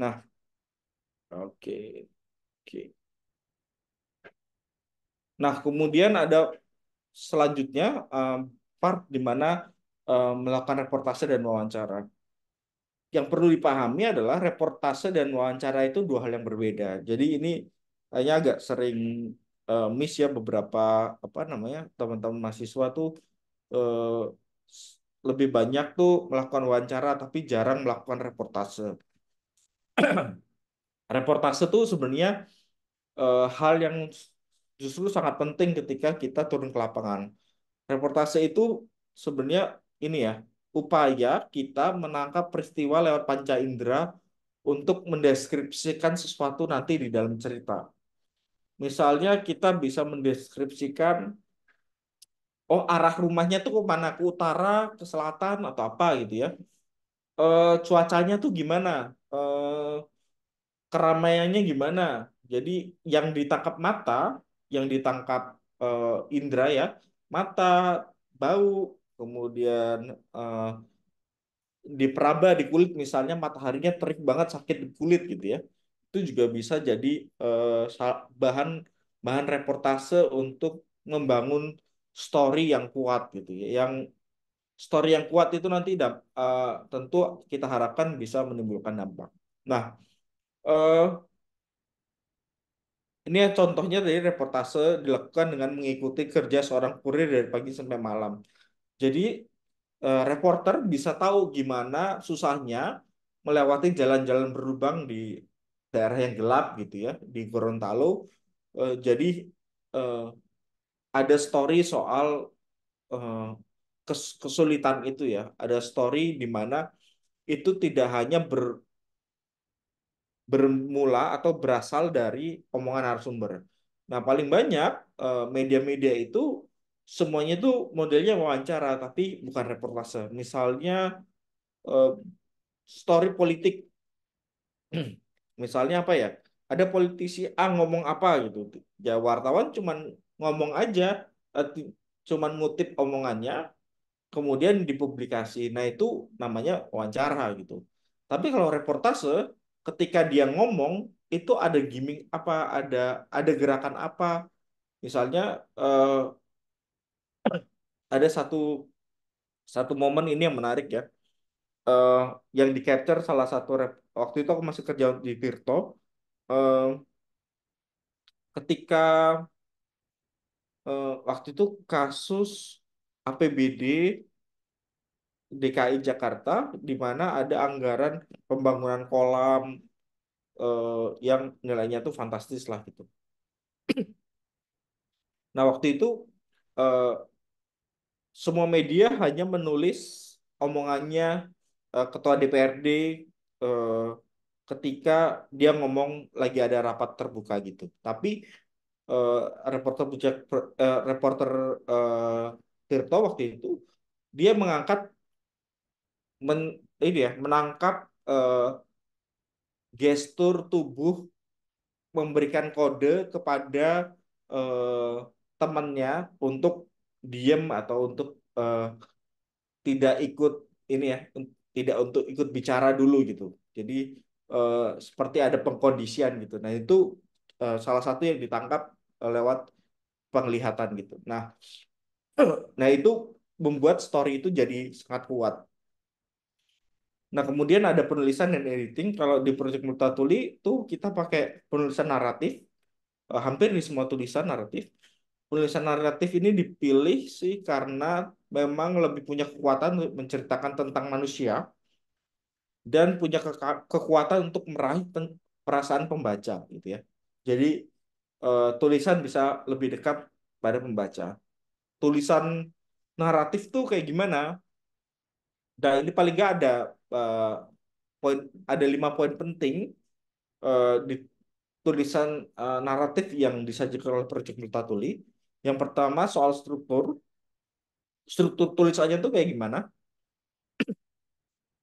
Speaker 2: Nah, oke, oke. Nah, kemudian ada selanjutnya part di mana melakukan reportase dan wawancara. Yang perlu dipahami adalah reportase dan wawancara itu dua hal yang berbeda. Jadi ini hanya agak sering miss ya beberapa apa namanya teman-teman mahasiswa tuh eh, lebih banyak tuh melakukan wawancara tapi jarang melakukan reportase. Reportase tuh sebenarnya hal yang justru sangat penting ketika kita turun ke lapangan. Reportase itu sebenarnya ini ya, upaya kita menangkap peristiwa lewat panca indera untuk mendeskripsikan sesuatu nanti di dalam cerita. Misalnya kita bisa mendeskripsikan, oh arah rumahnya tuh ke mana, ke utara, ke selatan, atau apa gitu ya. Cuacanya tuh gimana, eh, keramaiannya gimana. Jadi yang ditangkap mata, yang ditangkap indera ya, mata, bau, kemudian eh, di peraba di kulit misalnya mataharinya terik banget sakit di kulit gitu ya. Itu juga bisa jadi bahan bahan reportase untuk membangun story yang kuat gitu ya. Yang story yang kuat itu nanti tentu kita harapkan bisa menimbulkan dampak. Nah, eh, ini ya contohnya dari reportase dilakukan dengan mengikuti kerja seorang kurir dari pagi sampai malam. Jadi reporter bisa tahu gimana susahnya melewati jalan-jalan berlubang di daerah yang gelap gitu ya di Gorontalo. Jadi eh, ada story soal eh, kesulitan itu ya. Ada story di mana itu tidak hanya bermula atau berasal dari omongan narasumber. Nah, paling banyak media-media itu semuanya itu modelnya wawancara tapi bukan reportase. Misalnya eh, story politik. Misalnya apa ya? Ada politisi A ngomong apa gitu. Ya wartawan cuman ngomong aja, cuman ngutip omongannya, kemudian dipublikasi. Nah itu namanya wawancara gitu. Tapi kalau reportase, ketika dia ngomong itu ada gimmick apa, ada gerakan apa. Misalnya eh, ada satu satu momen ini yang menarik ya. Eh, yang di capture salah satu waktu itu aku masih kerja di Tirto. eh, ketika waktu itu kasus APBD DKI Jakarta di mana ada anggaran pembangunan kolam yang nilainya tuh fantastis lah gitu. Nah, waktu itu eh, semua media hanya menulis omongannya Ketua DPRD eh, ketika dia ngomong lagi ada rapat terbuka gitu. Tapi eh, reporter reporter eh, Tirto waktu itu dia mengangkat men, ini ya menangkap eh, gestur tubuh memberikan kode kepada eh, temannya untuk diem atau untuk eh, tidak ikut ini ya, tidak untuk ikut bicara dulu gitu. Jadi seperti ada pengkondisian gitu. Nah itu salah satu yang ditangkap lewat penglihatan gitu. Nah, nah itu membuat story itu jadi sangat kuat. Nah, kemudian ada penulisan dan editing. Kalau di Project Multatuli itu kita pakai penulisan naratif, hampir di semua tulisan naratif. Penulisan naratif ini dipilih sih karena memang lebih punya kekuatan untuk menceritakan tentang manusia dan punya kekuatan untuk meraih perasaan pembaca gitu ya. Jadi tulisan bisa lebih dekat pada pembaca. Tulisan naratif tuh kayak gimana? Nah, ini paling nggak ada eh, poin, ada 5 poin penting di tulisan naratif yang disajikan oleh Project Multatuli. Yang pertama soal struktur. Struktur tulisannya tuh kayak gimana?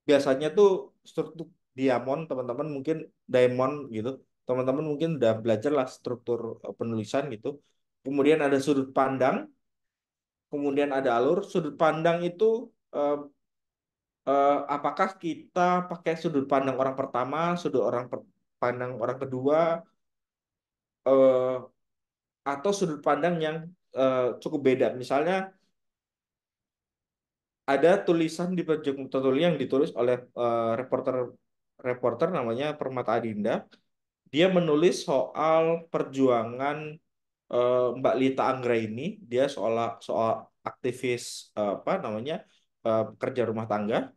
Speaker 2: Biasanya tuh struktur diamond, teman-teman mungkin diamond gitu. Teman-teman mungkin udah belajar lah struktur penulisan gitu. Kemudian ada sudut pandang, kemudian ada alur. Sudut pandang itu eh, apakah kita pakai sudut pandang orang pertama, pandang orang kedua, eh, atau sudut pandang yang cukup beda. Misalnya ada tulisan di Project Multatuli yang ditulis oleh reporter reporter namanya Permata Adinda. Dia menulis soal perjuangan Mbak Lita Anggraini. Dia soal aktivis apa namanya pekerja rumah tangga,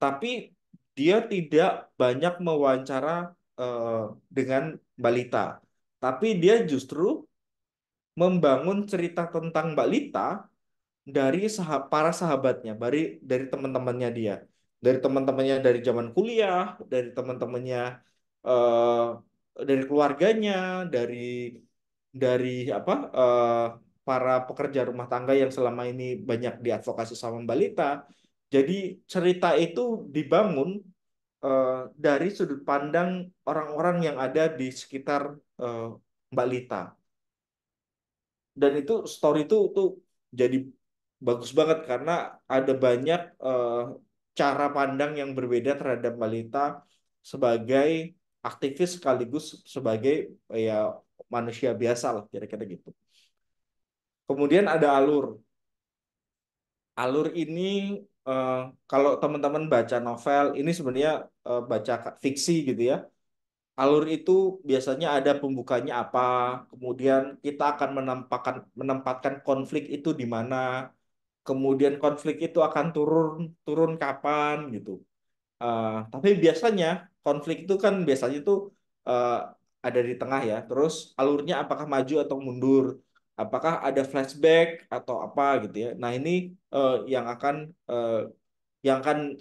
Speaker 2: tapi dia tidak banyak mewawancara eh, dengan Mbak Lita. Tapi dia justru membangun cerita tentang Mbak Lita dari para sahabatnya, dari teman-temannya dia, dari teman-temannya dari zaman kuliah, dari teman-temannya eh, dari keluarganya, dari apa para pekerja rumah tangga yang selama ini banyak diadvokasi sama Mbak Lita. Jadi cerita itu dibangun dari sudut pandang orang-orang yang ada di sekitar eh, Mbak Lita. Dan itu story itu jadi bagus banget karena ada banyak cara pandang yang berbeda terhadap balita sebagai aktivis sekaligus sebagai ya manusia biasa lah kira-kira gitu. Kemudian ada alur. Alur ini eh, kalau teman-teman baca novel ini sebenarnya baca fiksi gitu ya. Alur itu biasanya ada pembukanya apa, kemudian kita akan menempatkan konflik itu di mana, kemudian konflik itu akan turun turun kapan gitu. Tapi biasanya konflik itu kan biasanya itu eh, ada di tengah ya. Terus alurnya apakah maju atau mundur, apakah ada flashback atau apa gitu ya. Nah ini eh, yang akan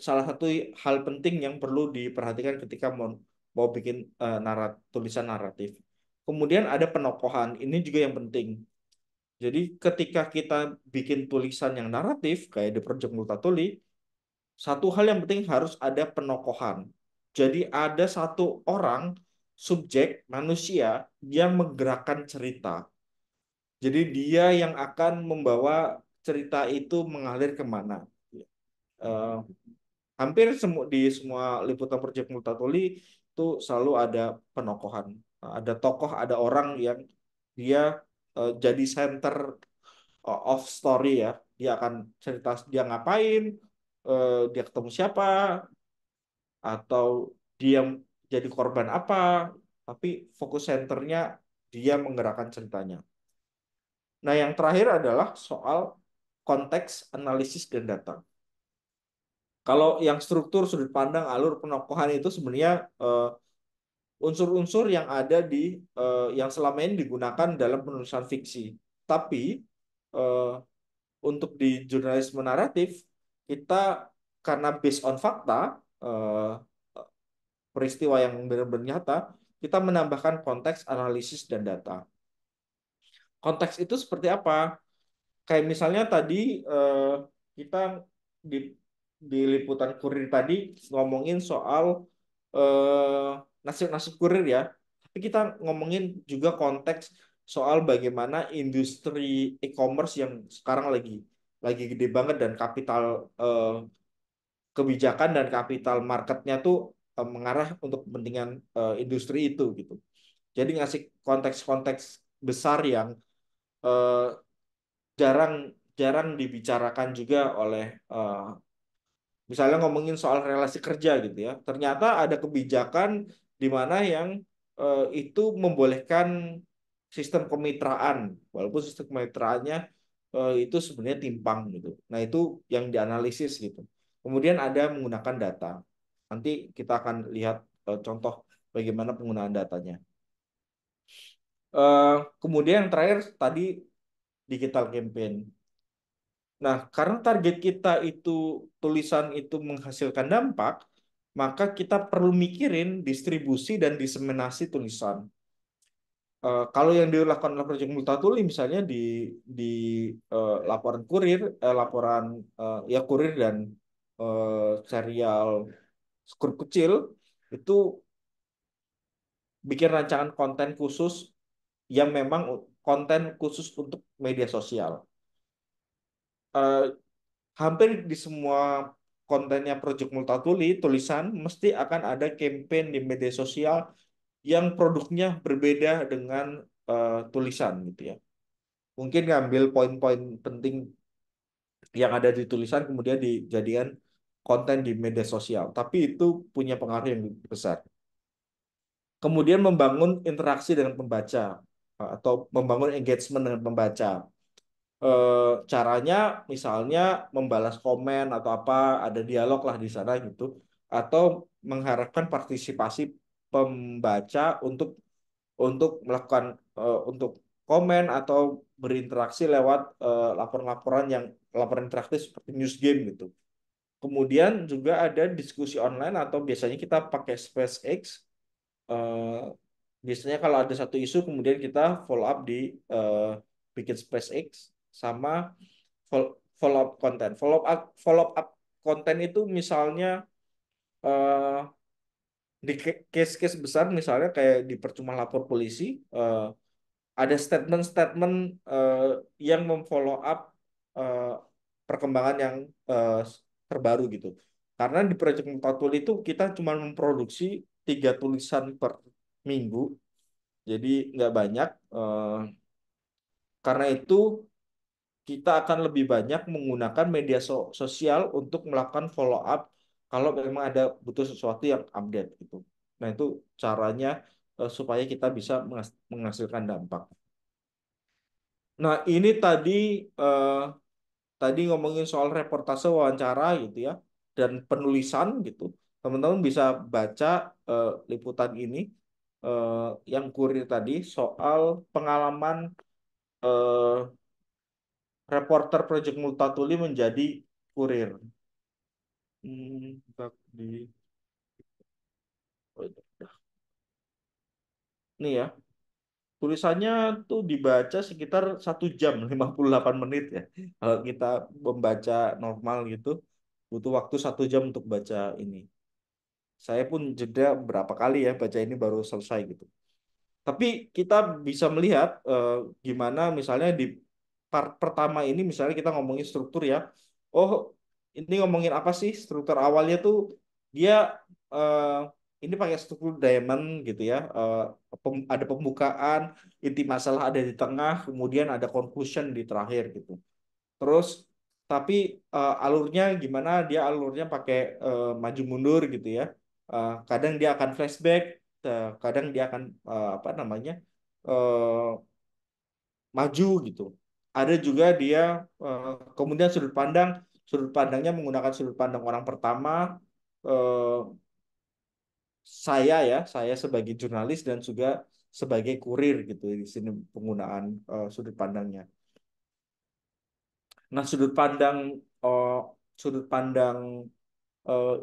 Speaker 2: salah satu hal penting yang perlu diperhatikan ketika mau bikin tulisan naratif. Kemudian ada penokohan, ini juga yang penting. Jadi ketika kita bikin tulisan yang naratif kayak di Project Multatuli, satu hal yang penting harus ada penokohan. Jadi ada satu orang subjek manusia yang menggerakkan cerita. Jadi dia yang akan membawa cerita itu mengalir kemana. Eh, hampir di semua liputan Project Multatuli itu selalu ada penokohan. Ada tokoh, ada orang yang dia jadi center of story ya. Dia akan cerita dia ngapain, dia ketemu siapa, atau dia jadi korban apa, tapi fokus centernya dia menggerakkan ceritanya. Nah, yang terakhir adalah soal konteks, analisis, dan data. Kalau yang struktur, sudut pandang, alur penokohan itu sebenarnya unsur-unsur yang ada di yang selama ini digunakan dalam penulisan fiksi. Tapi eh, untuk di jurnalisme naratif kita karena based on fakta, eh, peristiwa yang benar-benar nyata, kita menambahkan konteks, analisis, dan data. Konteks itu seperti apa? Kayak misalnya tadi kita di liputan kurir tadi ngomongin soal nasib-nasib kurir ya. Tapi kita ngomongin juga konteks soal bagaimana industri e-commerce yang sekarang lagi gede banget dan kapital eh, kebijakan dan kapital marketnya tuh mengarah untuk kepentingan industri itu gitu. Jadi ngasih konteks-konteks besar yang eh, jarang jarang dibicarakan juga oleh misalnya ngomongin soal relasi kerja gitu ya. Ternyata ada kebijakan di mana yang itu membolehkan sistem kemitraan, walaupun sistem kemitraannya itu sebenarnya timpang gitu. Nah, itu yang dianalisis gitu. Kemudian ada menggunakan data. Nanti kita akan lihat contoh bagaimana penggunaan datanya. Eh, Kemudian yang terakhir tadi digital campaign. Nah, karena target kita itu tulisan itu menghasilkan dampak, maka kita perlu mikirin distribusi dan diseminasi tulisan. Kalau yang dilakukan oleh Project Multatuli misalnya di laporan kurir, laporan ya kurir dan serial skrup kecil itu bikin rancangan konten khusus yang memang konten khusus untuk media sosial. Eh, Hampir di semua kontennya Project Multatuli, tulisan mesti akan ada campaign di media sosial yang produknya berbeda dengan tulisan gitu ya. Mungkin ngambil poin-poin penting yang ada di tulisan kemudian dijadikan konten di media sosial. Tapi itu punya pengaruh yang besar. Kemudian membangun interaksi dengan pembaca atau membangun engagement dengan pembaca. Caranya misalnya membalas komen atau apa, ada dialog lah di sana gitu, atau mengharapkan partisipasi pembaca untuk melakukan untuk komen atau berinteraksi lewat laporan-laporan yang laporan interaktif seperti news game gitu. Kemudian juga ada diskusi online atau biasanya kita pakai SpaceX. eh, Biasanya kalau ada satu isu kemudian kita follow up di eh, bikin SpaceX sama follow up konten. Follow up konten itu misalnya eh, di case-case besar misalnya kayak di percuma lapor polisi ada statement-statement eh, yang memfollow up eh, perkembangan yang eh, terbaru gitu. Karena di Project 40 itu kita cuma memproduksi 3 tulisan per minggu, jadi nggak banyak. Karena itu kita akan lebih banyak menggunakan media sosial untuk melakukan follow up kalau memang ada butuh sesuatu yang update gitu. Nah, itu caranya supaya kita bisa menghasilkan dampak. Nah, ini eh, tadi ngomongin soal reportase wawancara gitu ya dan penulisan gitu. Teman-teman bisa baca liputan ini eh, yang kurir tadi soal pengalaman eh, reporter Project Multatuli menjadi kurir. Bak di oh, nih ya, tulisannya tuh dibaca sekitar 1 jam 58 menit ya. Kalau kita membaca normal gitu, butuh waktu 1 jam untuk baca ini. Saya pun jeda berapa kali ya baca ini baru selesai gitu. Tapi kita bisa melihat gimana misalnya di part pertama ini misalnya kita ngomongin struktur ya. Oh, ini ngomongin apa sih struktur awalnya tuh dia eh, ini pakai struktur diamond gitu ya. Ada pembukaan, inti masalah ada di tengah, kemudian ada conclusion di terakhir gitu. Terus tapi alurnya gimana? Dia alurnya pakai maju mundur gitu ya. Kadang dia akan flashback, kadang dia akan apa namanya eh, maju gitu. Ada juga dia kemudian sudut pandangnya menggunakan sudut pandang orang pertama, eh, saya sebagai jurnalis dan juga sebagai kurir gitu di sini penggunaan sudut pandangnya. Nah, eh, sudut pandang eh,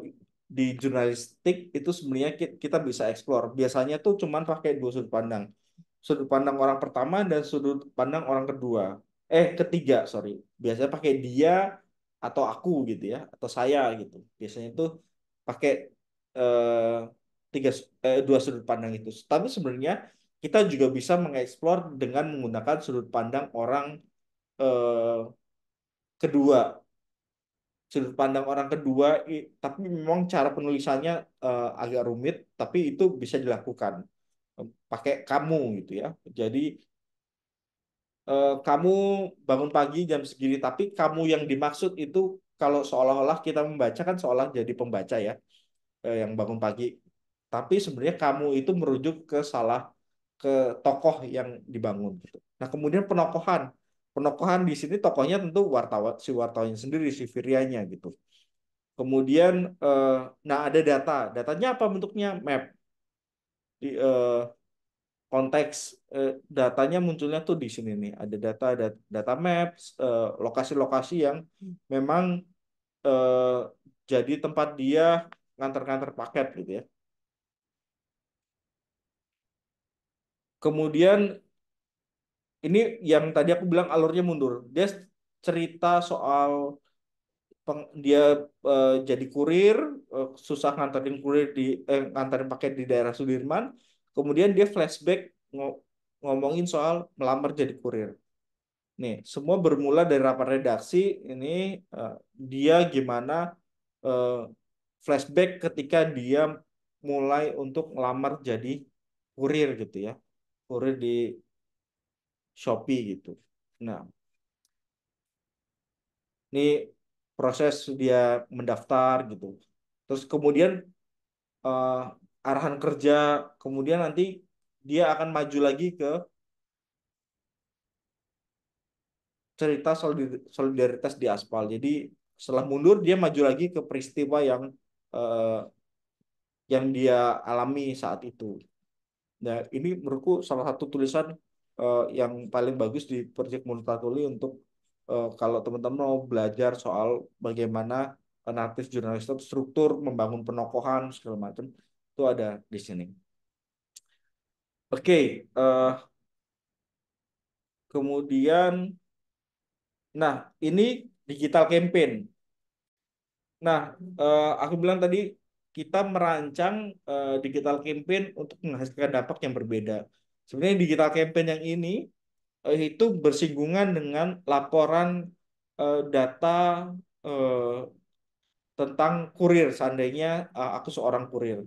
Speaker 2: di jurnalistik itu sebenarnya kita bisa explore. Biasanya tuh cuman pakai dua sudut pandang. Sudut pandang orang pertama dan sudut pandang orang kedua. Ketiga, sorry. Biasanya pakai dia atau aku gitu ya, atau saya gitu. Biasanya tuh pakai eh, dua sudut pandang itu. Tapi sebenarnya kita juga bisa mengeksplor dengan menggunakan sudut pandang orang eh, kedua, sudut pandang orang kedua, tapi memang cara penulisannya agak rumit, tapi itu bisa dilakukan pakai kamu gitu ya. Jadi kamu bangun pagi jam segini, tapi kamu yang dimaksud itu kalau seolah-olah kita membaca kan seolah jadi pembaca ya, yang bangun pagi. Tapi sebenarnya kamu itu merujuk ke tokoh yang dibangun gitu. Nah, kemudian penokohan. Penokohan di sini tokohnya tentu wartawan, si wartawannya sendiri, si Virianya gitu. Kemudian, nah ada data. Datanya apa bentuknya? Map. Di konteks datanya munculnya tuh di sini nih. Ada data maps, lokasi-lokasi yang memang eh, jadi tempat dia ngantar-ngantar paket gitu ya. Kemudian ini yang tadi aku bilang alurnya mundur. Dia cerita soal dia jadi kurir, susah nganterin paket di daerah Sudirman. Kemudian dia flashback ngomongin soal melamar jadi kurir. Nih, semua bermula dari rapat redaksi. Ini eh, dia gimana eh, flashback ketika dia mulai untuk ngelamar jadi kurir gitu ya, kurir di Shopee gitu. Nah, ini proses dia mendaftar gitu. Terus kemudian eh, arahan kerja, kemudian nanti dia akan maju lagi ke cerita solidaritas di aspal. Jadi setelah mundur dia maju lagi ke peristiwa eh, yang dia alami saat itu. Nah, ini menurutku salah satu tulisan yang paling bagus di Project Multatuli untuk kalau teman-teman mau belajar soal bagaimana natif jurnalistik, struktur, membangun penokohan segala macam itu ada di sini. Oke, kemudian, nah ini digital campaign. Nah, aku bilang tadi kita merancang digital campaign untuk menghasilkan dampak yang berbeda. Sebenarnya digital campaign yang ini itu bersinggungan dengan laporan data eh, tentang kurir. Seandainya aku seorang kurir.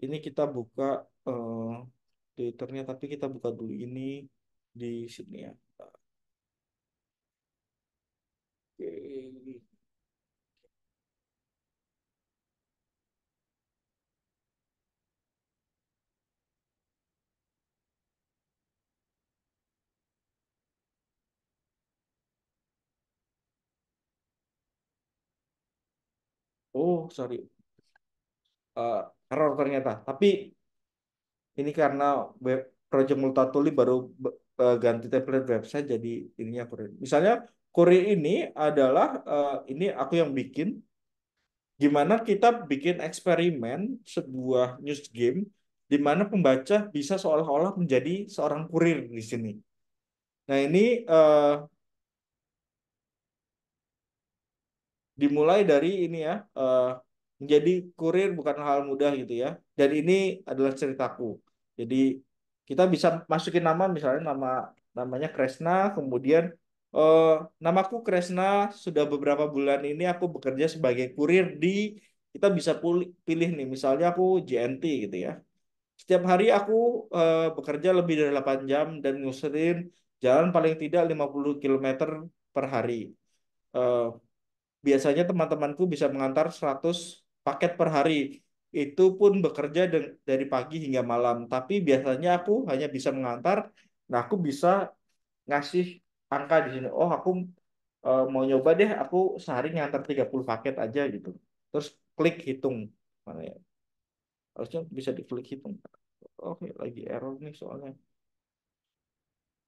Speaker 2: Ini kita buka eh, Twitternya, tapi kita buka dulu ini di sini ya. Oke. Oh, sorry. Eh, Error ternyata. Tapi ini karena web Project Multatuli baru ganti template website jadi ininya Kurir. Misalnya Kurir ini adalah ini aku yang bikin gimana kita bikin eksperimen sebuah news game di mana pembaca bisa seolah-olah menjadi seorang kurir di sini. Nah, ini dimulai dari ini ya, menjadi kurir bukan hal mudah gitu ya. Dan ini adalah ceritaku. Jadi kita bisa masukin nama misalnya namanya Kresna, kemudian Eh, Namaku Kresna, sudah beberapa bulan ini aku bekerja sebagai kurir di, kita bisa pilih nih, misalnya aku JNT gitu ya. Setiap hari aku bekerja lebih dari 8 jam dan nguserin jalan paling tidak 50 kilometer per hari. Eh, Biasanya teman-temanku bisa mengantar 100 paket per hari. Itu pun bekerja dari pagi hingga malam. Tapi biasanya aku hanya bisa mengantar, nah aku bisa ngasih angka di sini. Oh, aku mau nyoba deh, aku sehari ngantar 30 paket aja gitu. Terus klik hitung. Mana ya? Harusnya bisa diklik hitung. Oke, lagi error nih soalnya.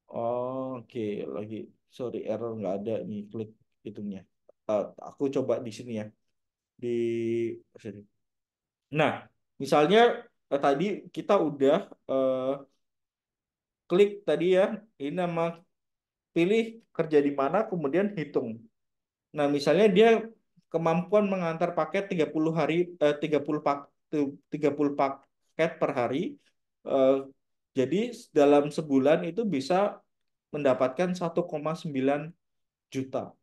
Speaker 2: Oke, lagi sorry error nggak ada nih klik hitungnya. Aku coba di sini ya. Di sini. Nah, misalnya tadi kita udah eh, klik tadi ya, ini nama, pilih kerja di mana, kemudian hitung. Nah, misalnya dia kemampuan mengantar paket 30 hari, 30 30 paket per hari. eh, jadi dalam sebulan itu bisa mendapatkan 1,9 juta.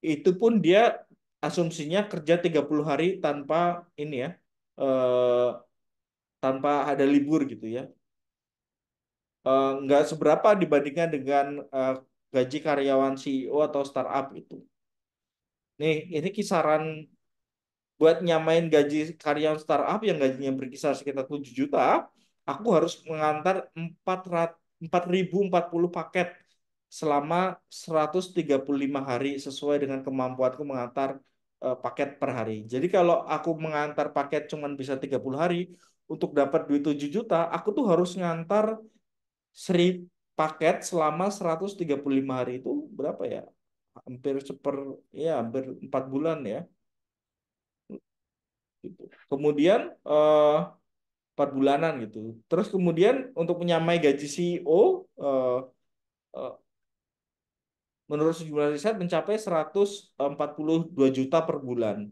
Speaker 2: Itu pun dia asumsinya kerja 30 hari tanpa ini ya, eh, tanpa ada libur gitu ya. Nggak seberapa dibandingkan dengan gaji karyawan CEO atau startup itu. Nih, ini kisaran buat nyamain gaji karyawan startup yang gajinya berkisar sekitar 7 juta, aku harus mengantar 4.040 paket selama 135 hari sesuai dengan kemampuanku mengantar paket per hari. Jadi kalau aku mengantar paket cuma bisa 30 hari, untuk dapat duit 7 juta, aku tuh harus ngantar 1.000 paket selama 135 hari itu berapa ya? Hampir ya hampir 4 bulan ya. Gitu. Kemudian 4 bulanan gitu. Terus kemudian untuk menyamai gaji CEO, eh, menurut sejumlah riset mencapai 142 juta per bulan.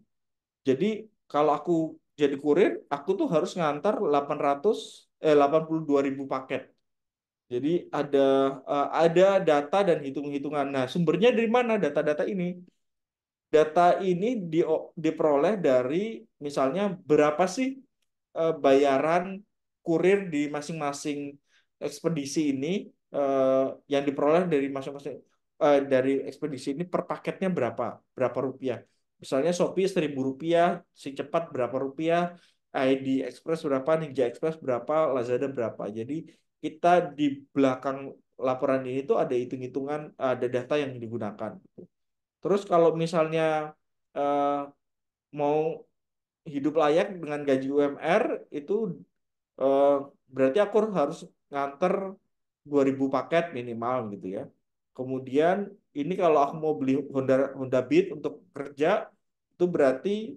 Speaker 2: Jadi kalau aku jadi kurir, aku tuh harus ngantar 82 ribu paket. Jadi ada data dan hitung-hitungan. Nah, sumbernya dari mana data-data ini? Data ini diperoleh dari misalnya berapa sih bayaran kurir di masing-masing ekspedisi ini, eh, yang diperoleh dari masing-masing dari ekspedisi ini per paketnya berapa berapa rupiah. Misalnya Shopee 1.000 rupiah, si cepat berapa rupiah, ID Express berapa, Ninja Express berapa, Lazada berapa. Jadi kita di belakang laporan ini tuh ada hitung-hitungan, ada data yang digunakan. Terus kalau misalnya eh, mau hidup layak dengan gaji UMR itu, eh, berarti aku harus nganter 2.000 paket minimal gitu ya. Kemudian ini kalau aku mau beli Honda Honda Beat untuk kerja itu berarti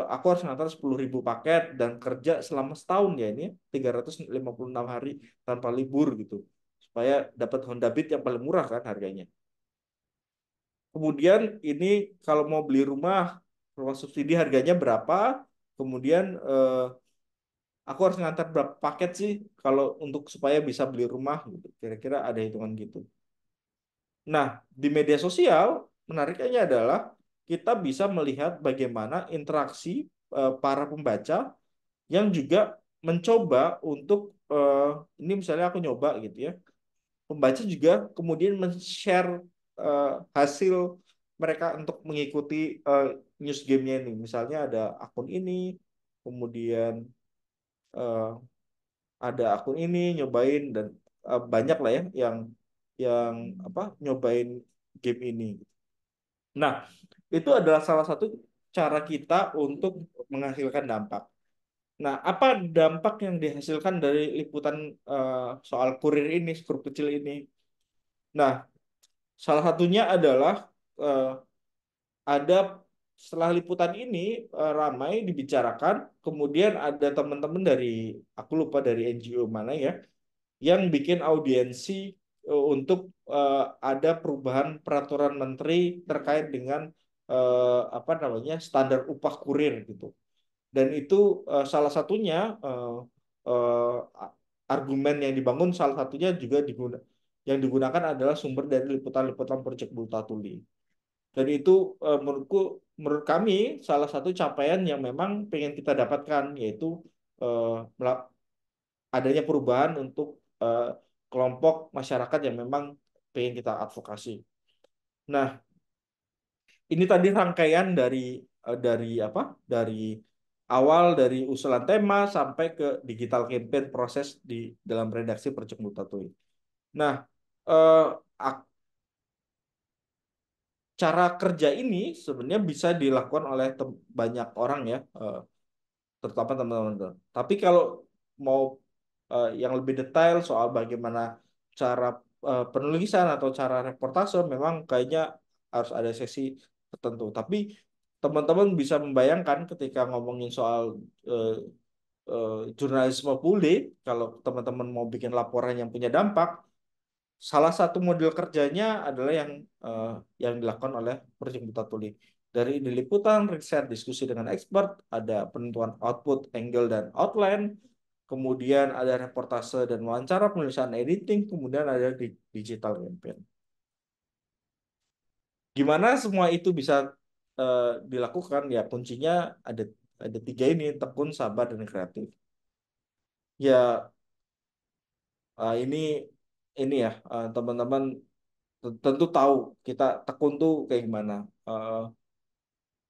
Speaker 2: aku harus ngantar 10.000 paket dan kerja selama setahun ya, ini 356 hari tanpa libur gitu. Supaya dapat Honda Beat yang paling murah kan harganya. Kemudian ini kalau mau beli rumah subsidi harganya berapa? Kemudian aku harus ngantar berapa paket sih kalau untuk supaya bisa beli rumah gitu. Kira-kira ada hitungan gitu. Nah, di media sosial menariknya adalah kita bisa melihat bagaimana interaksi para pembaca yang juga mencoba untuk ini misalnya aku nyoba gitu ya. Pembaca juga kemudian men-share hasil mereka untuk mengikuti eh, news game-nya ini. Misalnya ada akun ini, kemudian eh, ada akun ini nyobain dan banyak lah ya yang apa nyobain game ini. Nah, itu adalah salah satu cara kita untuk menghasilkan dampak. Nah, apa dampak yang dihasilkan dari liputan soal kurir ini, grup kecil ini? Nah, salah satunya adalah eh, ada setelah liputan ini ramai dibicarakan, kemudian ada teman-teman dari, aku lupa dari NGO mana ya, yang bikin audiensi untuk ada perubahan peraturan menteri terkait dengan apa namanya standar upah kurir gitu. Dan itu salah satunya argumen yang dibangun salah satunya juga yang digunakan adalah sumber dari liputan-liputan Project Multatuli. Dan itu menurut kami salah satu capaian yang memang pengen kita dapatkan, yaitu eh, adanya perubahan untuk kelompok masyarakat yang memang pengen kita advokasi. Nah, ini tadi rangkaian dari apa? Dari awal dari usulan tema sampai ke digital campaign proses di dalam redaksi Project Multatuli. Nah, eh, cara kerja ini sebenarnya bisa dilakukan oleh banyak orang ya, terutama teman-teman. Tapi kalau mau yang lebih detail soal bagaimana cara penulisan atau cara reportase, memang kayaknya harus ada sesi tertentu. Tapi teman-teman bisa membayangkan ketika ngomongin soal eh, jurnalisme publik, kalau teman-teman mau bikin laporan yang punya dampak, salah satu model kerjanya adalah eh, yang dilakukan oleh Project Multatuli. Dari ini liputan, riset, diskusi dengan expert, ada penentuan output, angle, dan outline, kemudian ada reportase dan wawancara, penulisan editing, kemudian ada digital campaign. Gimana semua itu bisa eh, dilakukan? Ya kuncinya ada ada tiga ini: tekun, sabar, dan kreatif. Ya ini ya teman-teman tentu tahu kita tekun tuh kayak gimana. Eh,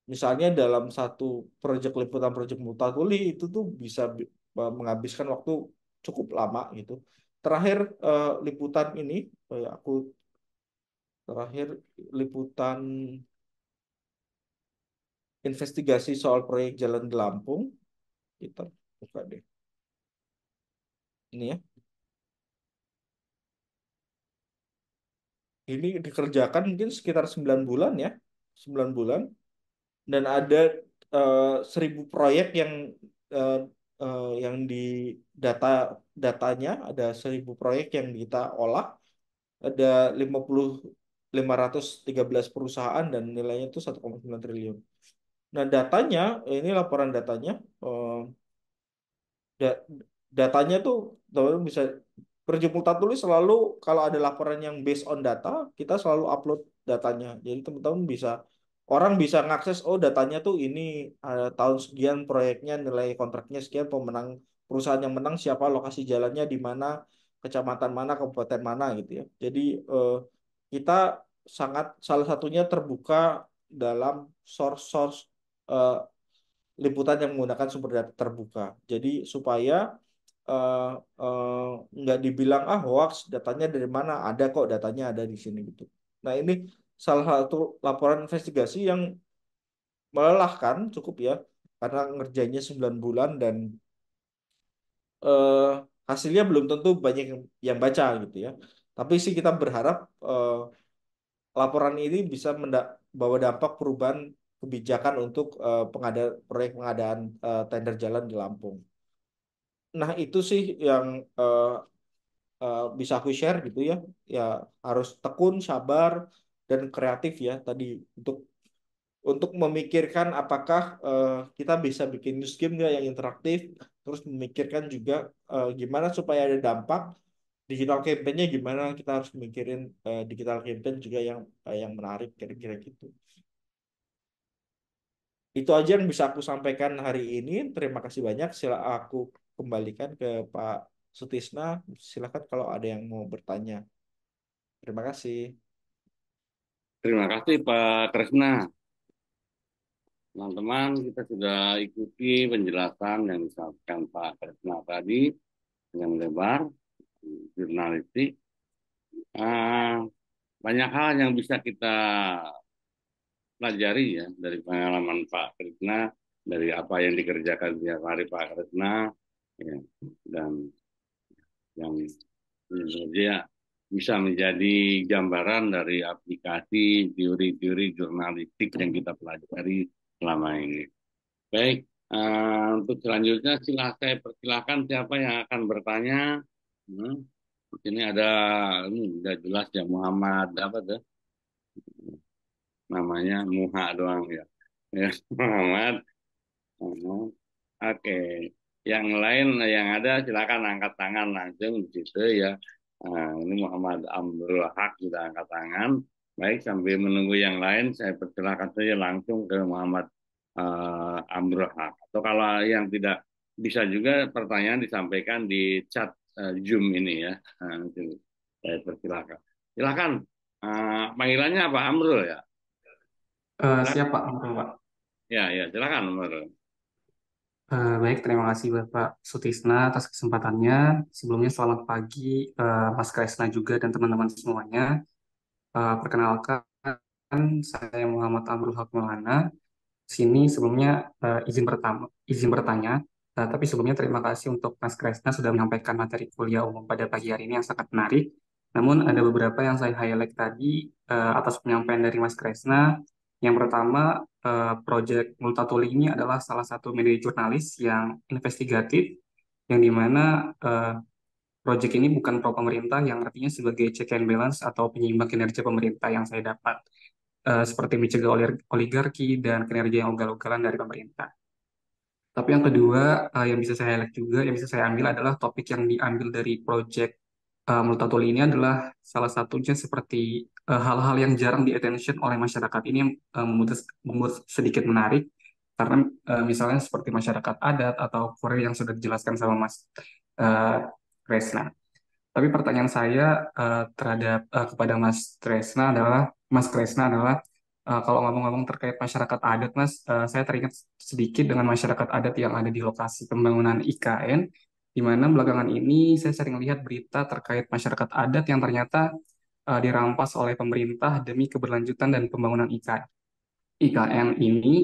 Speaker 2: Misalnya dalam satu proyek liputan proyek Multatuli itu tuh bisa menghabiskan waktu cukup lama gitu. Terakhir liputan ini aku terakhir liputan investigasi soal proyek Jalan di Lampung. Kita buka deh. Ini ya. Ini dikerjakan mungkin sekitar 9 bulan ya. 9 bulan. Dan ada 1.000 proyek eh, yang di data datanya ada 1.000 proyek yang kita olah, ada 513 perusahaan dan nilainya itu 1,9 triliun. Nah, datanya ini laporan datanya, eh, da- datanya tuh teman-teman bisa Perjemput tulis selalu kalau ada laporan yang based on data, kita selalu upload datanya. Jadi teman-teman bisa orang bisa ngakses oh datanya tuh ini tahun sekian proyeknya nilai kontraknya sekian pemenang perusahaan yang menang siapa lokasi jalannya di mana kecamatan mana kabupaten mana gitu ya. Jadi kita sangat salah satunya terbuka dalam source-source eh, liputan yang menggunakan sumber data terbuka. Jadi supaya eh, eh, nggak dibilang ah hoax datanya dari mana ada kok datanya ada di sini gitu. Nah ini salah satu laporan investigasi yang melelahkan cukup ya karena ngerjainnya 9 bulan dan eh, hasilnya belum tentu banyak yang baca gitu ya. Tapi sih kita berharap laporan ini bisa bawa dampak perubahan kebijakan untuk proyek pengadaan tender jalan di Lampung. Nah itu sih yang eh, bisa aku share gitu ya. Ya harus tekun, sabar, dan kreatif ya tadi untuk memikirkan apakah kita bisa bikin news game nggak yang interaktif, terus memikirkan juga gimana supaya ada dampak digital campaign-nya gimana kita harus mikirin digital campaign juga yang menarik kira-kira gitu. Itu aja yang bisa aku sampaikan hari ini. Terima kasih banyak. Sila aku kembalikan ke Pak Sutisna. Silakan kalau ada yang mau bertanya. Terima kasih.
Speaker 1: Terima kasih Pak Kresna. Teman-teman, kita sudah ikuti penjelasan yang disampaikan Pak Kresna tadi yang lebar, jurnalistik. Ah, banyak hal yang bisa kita pelajari ya dari pengalaman Pak Kresna, dari apa yang dikerjakan tiap hari Pak Kresna, ya, dan yang dia bisa menjadi gambaran dari aplikasi teori-teori jurnalistik yang kita pelajari selama ini. Baik, untuk selanjutnya saya persilahkan siapa yang akan bertanya. Hmm, ini ada ini udah jelas ya Muhammad apa tuh namanya Muha doang ya. Ya Muhammad. Oke. Yang lain yang ada silakan angkat tangan langsung di situ ya. Nah, ini Muhammad Amrul Haq sudah angkat tangan. Baik, sambil menunggu yang lain, saya persilakan saja langsung ke Muhammad Amrul Haq. Atau kalau yang tidak bisa juga pertanyaan disampaikan di chat Zoom ini ya. Nah, nanti saya persilakan. Silakan. Panggilannya apa? Amrul ya?
Speaker 3: Siap
Speaker 1: Silakan.
Speaker 3: Pak, betul Pak.
Speaker 1: Ya, ya, silakan Amrul.
Speaker 3: Baik, terima kasih Bapak Sutisna atas kesempatannya. Sebelumnya selamat pagi Mas Kresna juga dan teman-teman semuanya. Perkenalkan, saya Muhammad Amrul Haq Maulana. Sini sebelumnya izin bertanya, tapi sebelumnya terima kasih untuk Mas Kresna sudah menyampaikan materi kuliah umum pada pagi hari ini yang sangat menarik. Namun ada beberapa yang saya highlight tadi atas penyampaian dari Mas Kresna. Yang pertama, Project Multatuli ini adalah salah satu media jurnalis yang investigatif, yang dimana proyek ini bukan pro pemerintah, yang artinya sebagai check and balance atau penyeimbang kinerja pemerintah yang saya dapat, seperti mencegah oligarki dan kinerja yang ugal-ugalan dari pemerintah. Tapi yang kedua, yang bisa saya highlight juga, yang bisa saya ambil adalah topik yang diambil dari proyek Multatuli ini adalah salah satunya seperti hal-hal yang jarang di attention oleh masyarakat ini yang membuat sedikit menarik karena misalnya seperti masyarakat adat atau Korea yang sudah dijelaskan sama Mas uh, Kresna. Tapi pertanyaan saya kepada Mas Kresna adalah kalau ngomong-ngomong terkait masyarakat adat, Mas, saya teringat sedikit dengan masyarakat adat yang ada di lokasi pembangunan IKN, di mana belakangan ini saya sering lihat berita terkait masyarakat adat yang ternyata dirampas oleh pemerintah demi keberlanjutan dan pembangunan IKN ini,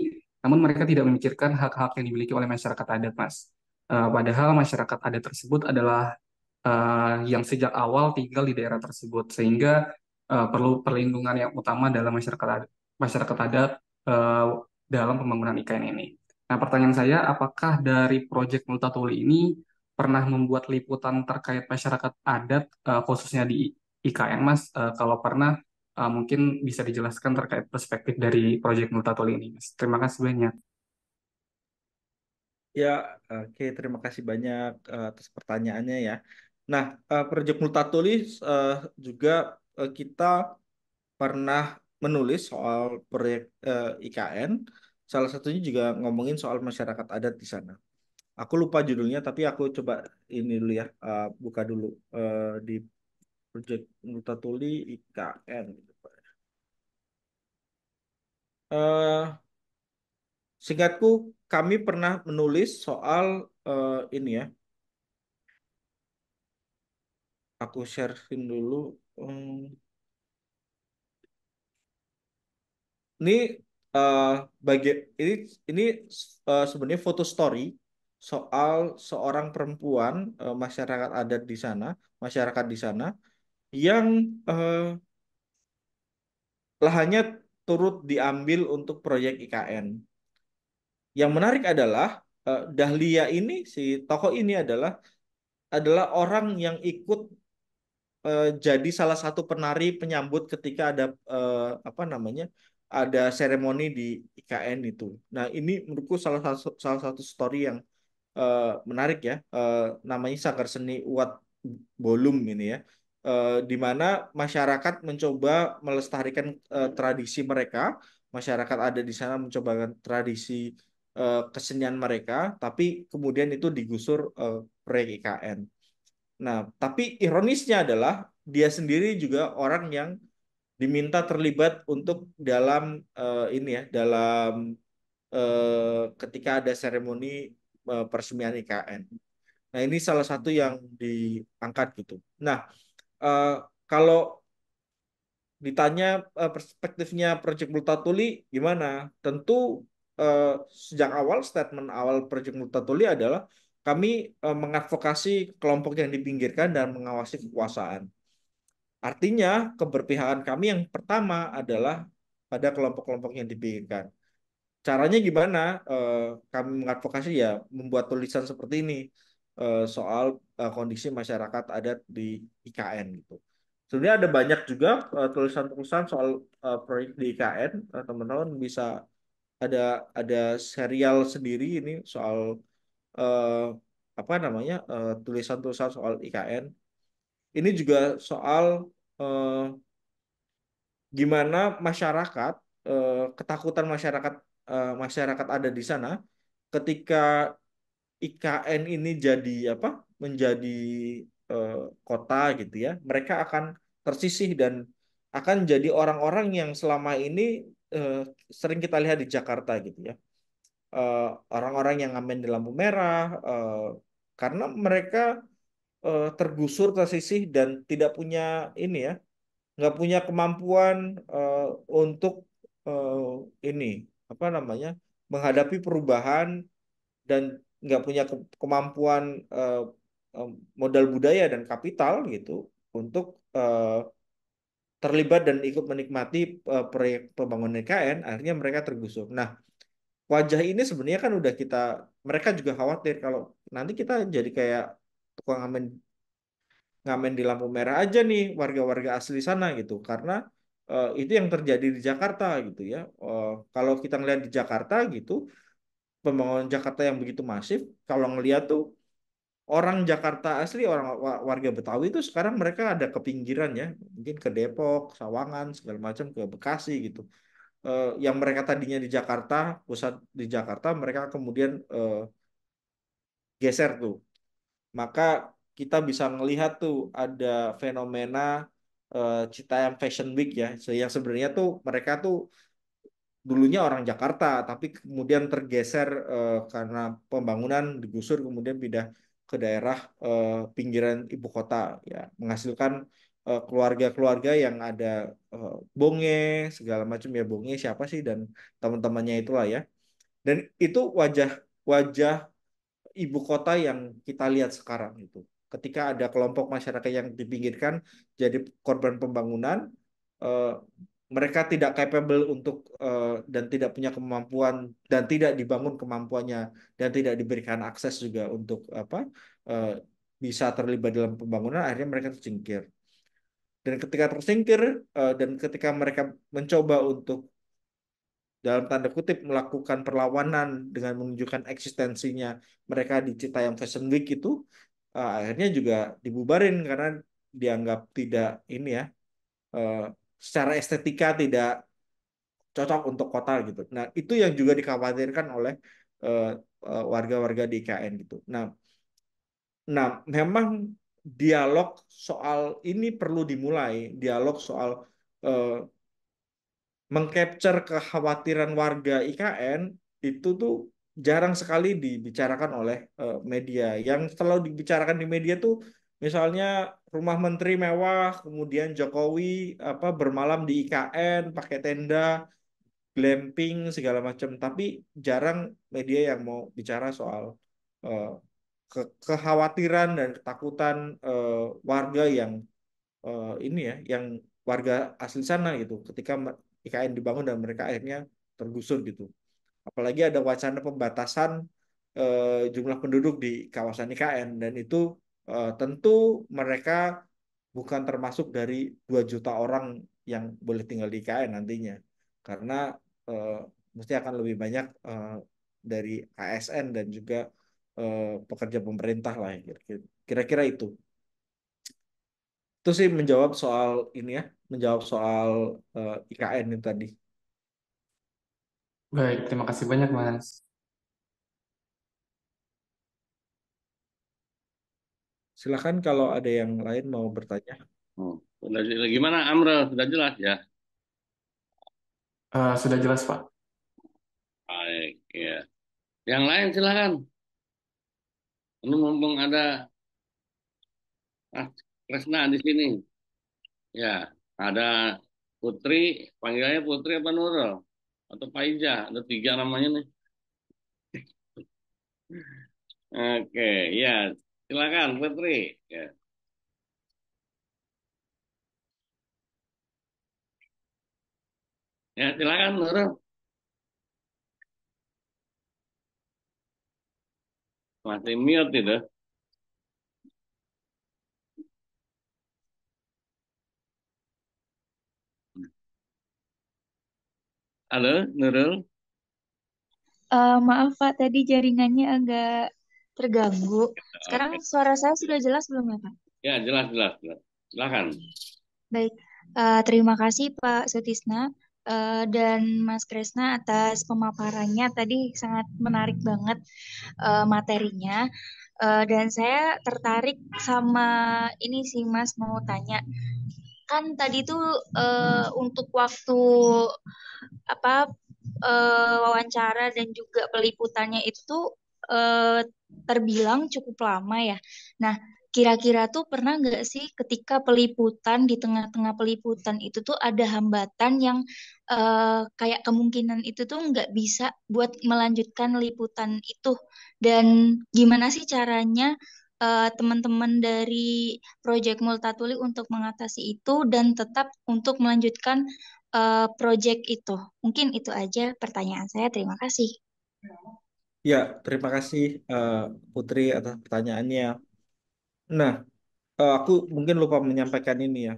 Speaker 3: namun mereka tidak memikirkan hak-hak yang dimiliki oleh masyarakat adat, Mas. Padahal masyarakat adat tersebut adalah yang sejak awal tinggal di daerah tersebut sehingga perlu perlindungan yang utama dalam masyarakat adat eh, dalam pembangunan IKN ini. Nah, pertanyaan saya, apakah dari proyek Multatuli ini pernah membuat liputan terkait masyarakat adat khususnya di IKN, Mas? Kalau pernah, mungkin bisa dijelaskan terkait perspektif dari proyek Multatuli ini, Mas. Terima kasih banyak.
Speaker 2: Ya, oke, terima kasih banyak atas pertanyaannya ya. Nah, Proyek Multatulis juga kita pernah menulis soal proyek IKN. Salah satunya juga ngomongin soal masyarakat adat di sana. Aku lupa judulnya, tapi aku coba ini dulu ya, buka dulu di Proyek Multatuli IKN. Eh, Singkatku, kami pernah menulis soal ini ya. Aku share screen dulu. Hmm, Ini eh bagi ini ini sebenarnya foto story soal seorang perempuan masyarakat adat di sana, masyarakat di sana yang eh, lahannya turut diambil untuk proyek IKN. Yang menarik adalah Dahlia ini si tokoh ini adalah orang yang ikut jadi salah satu penari penyambut ketika ada apa namanya ada seremoni di IKN itu. Nah ini menurutku salah satu story yang menarik ya. Namanya Sanggar Seni Uat Bolum ini ya. Di mana masyarakat mencoba melestarikan tradisi mereka, masyarakat ada di sana mencoba tradisi kesenian mereka, tapi kemudian itu digusur proyek IKN. Nah, tapi ironisnya adalah dia sendiri juga orang yang diminta terlibat untuk dalam ini ya, dalam ketika ada seremoni peresmian IKN. Nah, ini salah satu yang diangkat gitu. Nah, eh, kalau ditanya perspektifnya Project Multatuli gimana? Tentu eh, sejak awal statement awal Project Multatuli adalah kami mengadvokasi kelompok yang dipinggirkan dan mengawasi kekuasaan. Artinya keberpihakan kami yang pertama adalah pada kelompok-kelompok yang dipinggirkan. Caranya gimana? Kami mengadvokasi ya membuat tulisan seperti ini soal kondisi masyarakat adat di IKN gitu. Sebenarnya ada banyak juga tulisan-tulisan soal proyek di IKN. Teman-teman bisa ada ada serial sendiri ini soal eh, apa namanya tulisan-tulisan soal IKN. ini juga soal eh, gimana masyarakat, ketakutan masyarakat ada di sana ketika IKN ini jadi apa? Menjadi eh, kota gitu ya. Mereka akan tersisih dan akan jadi orang-orang yang selama ini eh, sering kita lihat di Jakarta gitu ya. Eh, Orang-orang yang ngamen di lampu merah karena mereka tergusur, tersisih dan tidak punya ini ya, nggak punya kemampuan eh, untuk eh, ini apa namanya menghadapi perubahan dan nggak punya kemampuan eh, eh, modal budaya dan kapital gitu untuk terlibat dan ikut menikmati proyek pembangunan IKN, akhirnya mereka tergusur. Nah, wajah ini sebenarnya kan udah mereka juga khawatir kalau nanti kita jadi kayak tukang ngamen ngamen di lampu merah aja nih warga-warga asli sana gitu karena itu yang terjadi di Jakarta gitu ya. Kalau kita ngelihat di Jakarta gitu pembangunan Jakarta yang begitu masif, kalau ngelihat tuh orang Jakarta asli, orang warga Betawi itu sekarang mereka ada ke pinggiran ya, mungkin ke Depok, Sawangan, segala macam ke Bekasi gitu. Yang mereka tadinya di Jakarta, pusat di Jakarta, mereka kemudian geser tuh. Maka kita bisa ngelihat tuh ada fenomena Citayam Fashion Week ya, yang sebenarnya tuh mereka tuh dulunya orang Jakarta, tapi kemudian tergeser karena pembangunan digusur, kemudian pindah ke daerah pinggiran ibu kota, ya menghasilkan keluarga-keluarga yang ada bonge segala macam ya bonge siapa sih dan teman-temannya itulah ya. Dan itu wajah ibu kota yang kita lihat sekarang itu. Ketika ada kelompok masyarakat yang dipinggirkan jadi korban pembangunan, eh, mereka tidak capable untuk dan tidak punya kemampuan dan tidak dibangun kemampuannya dan tidak diberikan akses juga untuk apa eh, bisa terlibat dalam pembangunan, akhirnya mereka tersingkir. Dan ketika tersingkir dan ketika mereka mencoba untuk dalam tanda kutip melakukan perlawanan dengan menunjukkan eksistensinya mereka di Citayam Fashion Week itu akhirnya juga dibubarin karena dianggap tidak ini ya eh, secara estetika tidak cocok untuk kota gitu. Nah, itu yang juga dikhawatirkan oleh eh, warga-warga di IKN gitu. Nah, memang dialog soal ini perlu dimulai, dialog soal eh, mengcapture kekhawatiran warga IKN itu tuh jarang sekali dibicarakan oleh media. Yang selalu dibicarakan di media tuh misalnya rumah menteri mewah, kemudian Jokowi apa bermalam di IKN pakai tenda, glamping segala macam. Tapi jarang media yang mau bicara soal eh, kekhawatiran dan ketakutan warga yang ini ya, yang warga asli sana gitu, ketika IKN dibangun dan mereka akhirnya tergusur gitu. Apalagi ada wacana pembatasan jumlah penduduk di kawasan IKN dan itu tentu mereka bukan termasuk dari 2 juta orang yang boleh tinggal di IKN nantinya, karena eh, mesti akan lebih banyak dari ASN dan juga pekerja pemerintah lah ya, kira-kira itu. Itu sih menjawab soal ini ya, menjawab soal IKN itu tadi.
Speaker 3: Baik, terima kasih banyak, Mas.
Speaker 2: Silakan kalau ada yang lain mau bertanya.
Speaker 1: Oh, gimana Amro? Sudah jelas ya?
Speaker 3: Sudah jelas, Pak.
Speaker 1: Baik, ya. Yang lain silakan. Ini mumpung ada ah, Kresna di sini. Ya, ada Putri, panggilannya Putri apa Nurul? Atau Faiza, ada tiga namanya nih. Oke, ya, silakan Putri. Ya, ya silakan Nurul. Masih mute itu. Halo, Nurul.
Speaker 4: Maaf Pak, tadi jaringannya agak terganggu. Sekarang
Speaker 1: Oke,
Speaker 4: suara saya
Speaker 1: ya.
Speaker 4: sudah jelas belum ya Pak?
Speaker 1: Ya, jelas, jelas, jelas. Silakan.
Speaker 4: Baik, terima kasih Pak Sutisna dan Mas Kresna atas pemaparannya. Tadi sangat menarik banget materinya. Dan saya tertarik sama ini sih Mas, mau tanya. Kan tadi tuh untuk waktu apa wawancara dan juga peliputannya itu tuh terbilang cukup lama ya. Nah, kira-kira tuh pernah nggak sih ketika peliputan di tengah-tengah peliputan itu tuh ada hambatan yang kayak kemungkinan itu tuh nggak bisa buat melanjutkan liputan itu. Dan gimana sih caranya teman-teman dari Project Multatuli untuk mengatasi itu dan tetap untuk melanjutkan project itu? Mungkin itu aja pertanyaan saya. Terima kasih.
Speaker 2: Ya, terima kasih Putri atas pertanyaannya. Nah, aku mungkin lupa menyampaikan ini ya.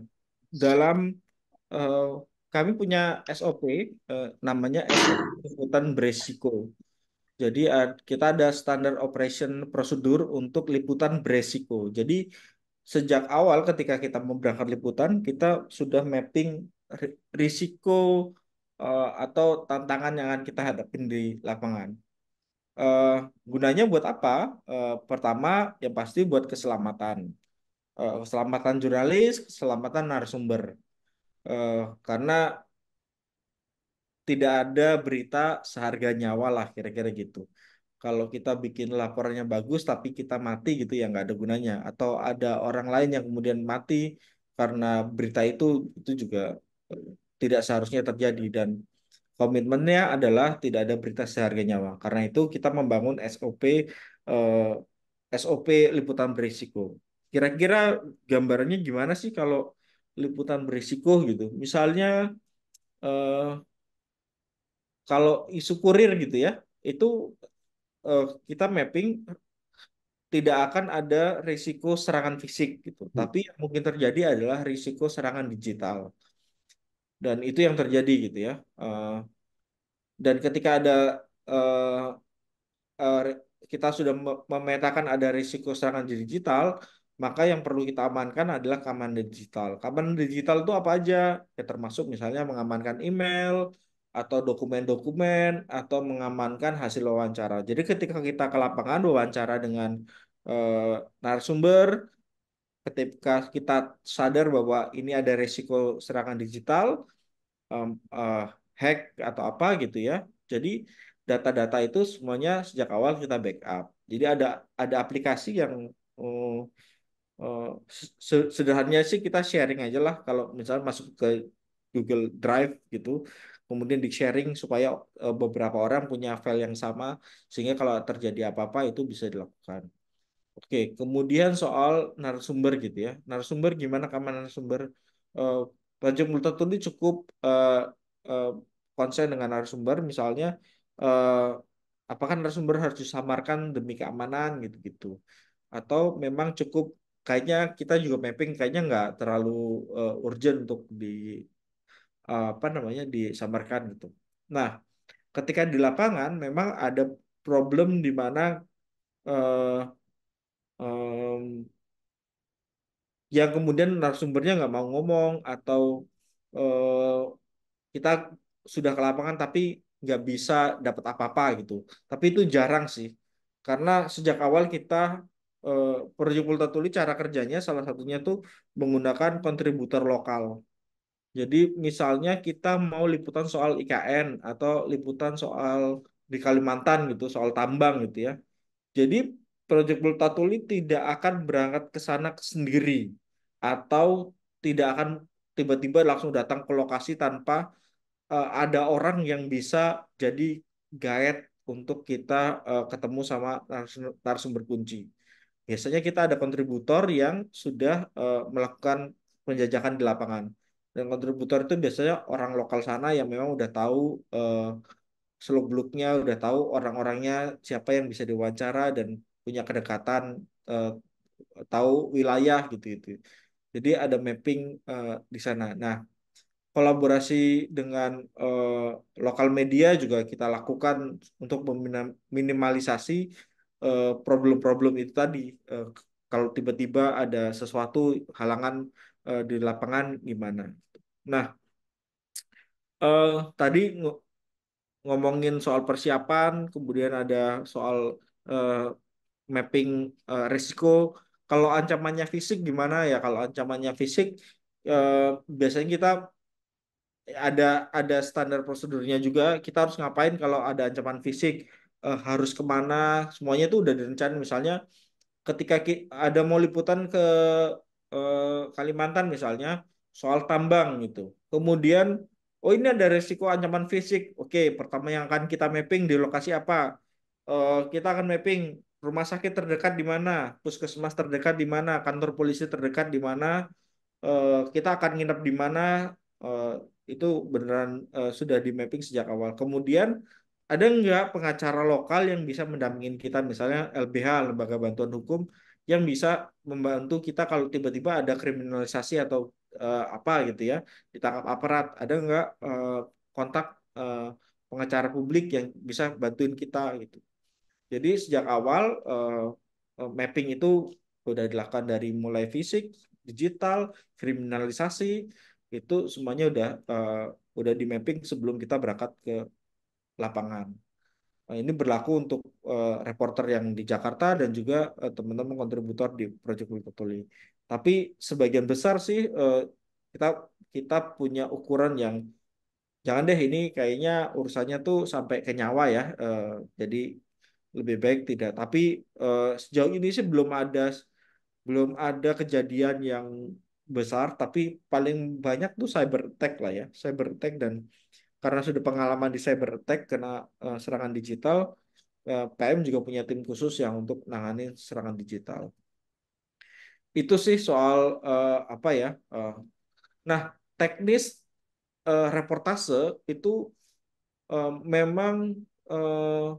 Speaker 2: Dalam eh, kami punya SOP, namanya SOP liputan beresiko. Jadi kita ada standar operation prosedur untuk liputan beresiko. Jadi sejak awal ketika kita mau berangkat liputan, kita sudah mapping risiko atau tantangan yang akan kita hadapin di lapangan. Eh, Gunanya buat apa? Pertama, yang pasti buat keselamatan. Keselamatan jurnalis, keselamatan narasumber. Karena tidak ada berita seharga nyawa lah kira-kira gitu. Kalau kita bikin laporannya bagus tapi kita mati gitu ya nggak ada gunanya. Atau ada orang lain yang kemudian mati karena berita itu juga eh, tidak seharusnya terjadi dan komitmennya adalah tidak ada berita seharga nyawa. Karena itu kita membangun SOP liputan berisiko. Kira-kira gambarannya gimana sih kalau liputan berisiko gitu? Misalnya eh, kalau isu kurir gitu ya, itu kita mapping tidak akan ada risiko serangan fisik gitu. Tapi yang mungkin terjadi adalah risiko serangan digital. Dan itu yang terjadi gitu ya. Dan ketika ada eh, eh, kita sudah memetakan ada risiko serangan digital, maka yang perlu kita amankan adalah keamanan digital. Keamanan digital itu apa aja? Ya termasuk misalnya mengamankan email atau dokumen-dokumen atau mengamankan hasil wawancara. Jadi ketika kita ke lapangan wawancara dengan eh, narasumber, ketika kita sadar bahwa ini ada risiko serangan digital, em, eh, hack atau apa gitu ya. Jadi data-data itu semuanya sejak awal kita backup. Jadi ada aplikasi yang eh, eh, sederhananya sih kita sharing aja lah kalau misalnya masuk ke Google Drive gitu. Kemudian di sharing supaya beberapa orang punya file yang sama sehingga kalau terjadi apa-apa itu bisa dilakukan. Oke, kemudian soal narasumber gitu ya. Narasumber gimana keamanan narasumber? Eh, Project Multatuli cukup eh, konsen dengan narasumber, misalnya eh, apakah narasumber harus disamarkan demi keamanan gitu-gitu, atau memang cukup kayaknya kita juga mapping kayaknya nggak terlalu urgent untuk apa namanya disamarkan gitu. Nah, ketika di lapangan memang ada problem di mana eh, em, yang kemudian narasumbernya nggak mau ngomong atau eh, kita sudah ke lapangan tapi nggak bisa dapat apa-apa gitu. Tapi itu jarang sih, karena sejak awal kita Project Multatuli cara kerjanya salah satunya tuh menggunakan kontributor lokal. Jadi misalnya kita mau liputan soal IKN atau liputan soal di Kalimantan gitu, soal tambang gitu ya. Jadi Project Multatuli tidak akan berangkat ke sana sendiri atau tidak akan tiba-tiba langsung datang ke lokasi tanpa ada orang yang bisa jadi guide untuk kita ketemu sama narasumber kunci. Biasanya kita ada kontributor yang sudah melakukan penjajakan di lapangan. Dan kontributor itu biasanya orang lokal sana yang memang udah tahu seluk-beluknya, udah tahu orang-orangnya siapa yang bisa diwawancara dan punya kedekatan, eh, tahu wilayah gitu-gitu. Jadi ada mapping di sana. Nah, kolaborasi dengan lokal media juga kita lakukan untuk meminimalisasi problem-problem itu tadi. kalau tiba-tiba ada sesuatu halangan di lapangan gimana. Nah, tadi ngomongin soal persiapan, kemudian ada soal eh, mapping risiko. Kalau ancamannya fisik gimana ya? Kalau ancamannya fisik, eh, biasanya kita ada standar prosedurnya juga. Kita harus ngapain kalau ada ancaman fisik, harus kemana? Semuanya itu udah direncanain. Misalnya ketika ada mau liputan ke Kalimantan misalnya soal tambang gitu. Kemudian, oh ini ada resiko ancaman fisik. Oke, pertama yang akan kita mapping di lokasi apa? Kita akan mapping rumah sakit terdekat di mana, puskesmas terdekat di mana, kantor polisi terdekat di mana, kita akan nginep di mana. eh, itu beneran sudah di mapping sejak awal. Kemudian ada nggak pengacara lokal yang bisa mendampingin kita, misalnya LBH, Lembaga Bantuan Hukum, yang bisa membantu kita kalau tiba-tiba ada kriminalisasi atau apa gitu ya, ditangkap aparat. Ada nggak kontak eh, pengacara publik yang bisa bantuin kita gitu. Jadi sejak awal mapping itu sudah dilakukan dari mulai fisik, digital, kriminalisasi, itu semuanya udah di mapping sebelum kita berangkat ke lapangan. Nah, ini berlaku untuk reporter yang di Jakarta dan juga teman-teman kontributor di Project Wilkotuli. Tapi sebagian besar sih kita kita punya ukuran yang jangan deh ini kayaknya urusannya tuh sampai ke nyawa ya. Jadi lebih baik tidak. Tapi sejauh ini sih belum ada kejadian yang besar, tapi paling banyak tuh cyber attack lah ya, cyber attack. Dan karena sudah pengalaman di cyber attack kena serangan digital, PM juga punya tim khusus yang untuk nangani serangan digital. Itu sih soal apa ya. Nah, teknis reportase itu memang eh,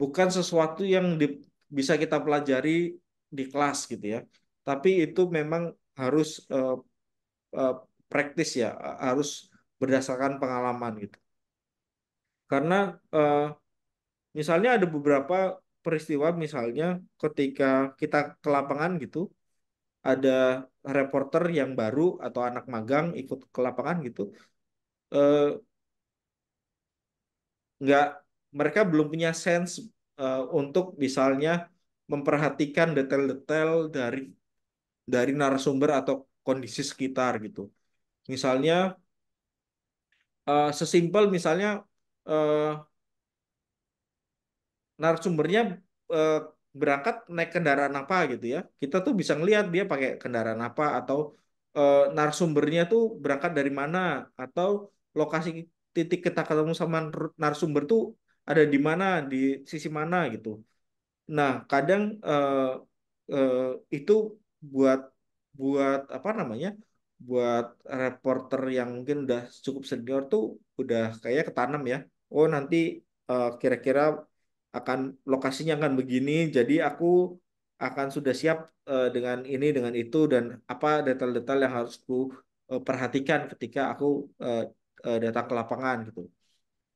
Speaker 2: bukan sesuatu yang bisa kita pelajari di kelas gitu ya. Tapi itu memang harus eh, praktis ya, harus berdasarkan pengalaman gitu. Karena misalnya ada beberapa peristiwa, misalnya ketika kita ke lapangan gitu, ada reporter yang baru atau anak magang ikut ke lapangan gitu, eh, nggak mereka belum punya sense untuk misalnya memperhatikan detail-detail dari narasumber atau kondisi sekitar gitu. Misalnya sesimpel misalnya eh, narasumbernya eh, berangkat naik kendaraan apa gitu ya. Kita tuh bisa ngelihat dia pakai kendaraan apa, atau narasumbernya tuh berangkat dari mana, atau lokasi titik kita ketemu sama narasumber tuh ada di mana, di sisi mana gitu. Nah, kadang eh, itu buat buat apa namanya? Buat reporter yang mungkin udah cukup senior tuh udah kayak ketanam ya. Oh, nanti kira-kira akan lokasinya akan begini, jadi aku akan sudah siap dengan ini dengan itu, dan apa detail-detail yang harus ku perhatikan ketika aku eh, datang ke lapangan gitu.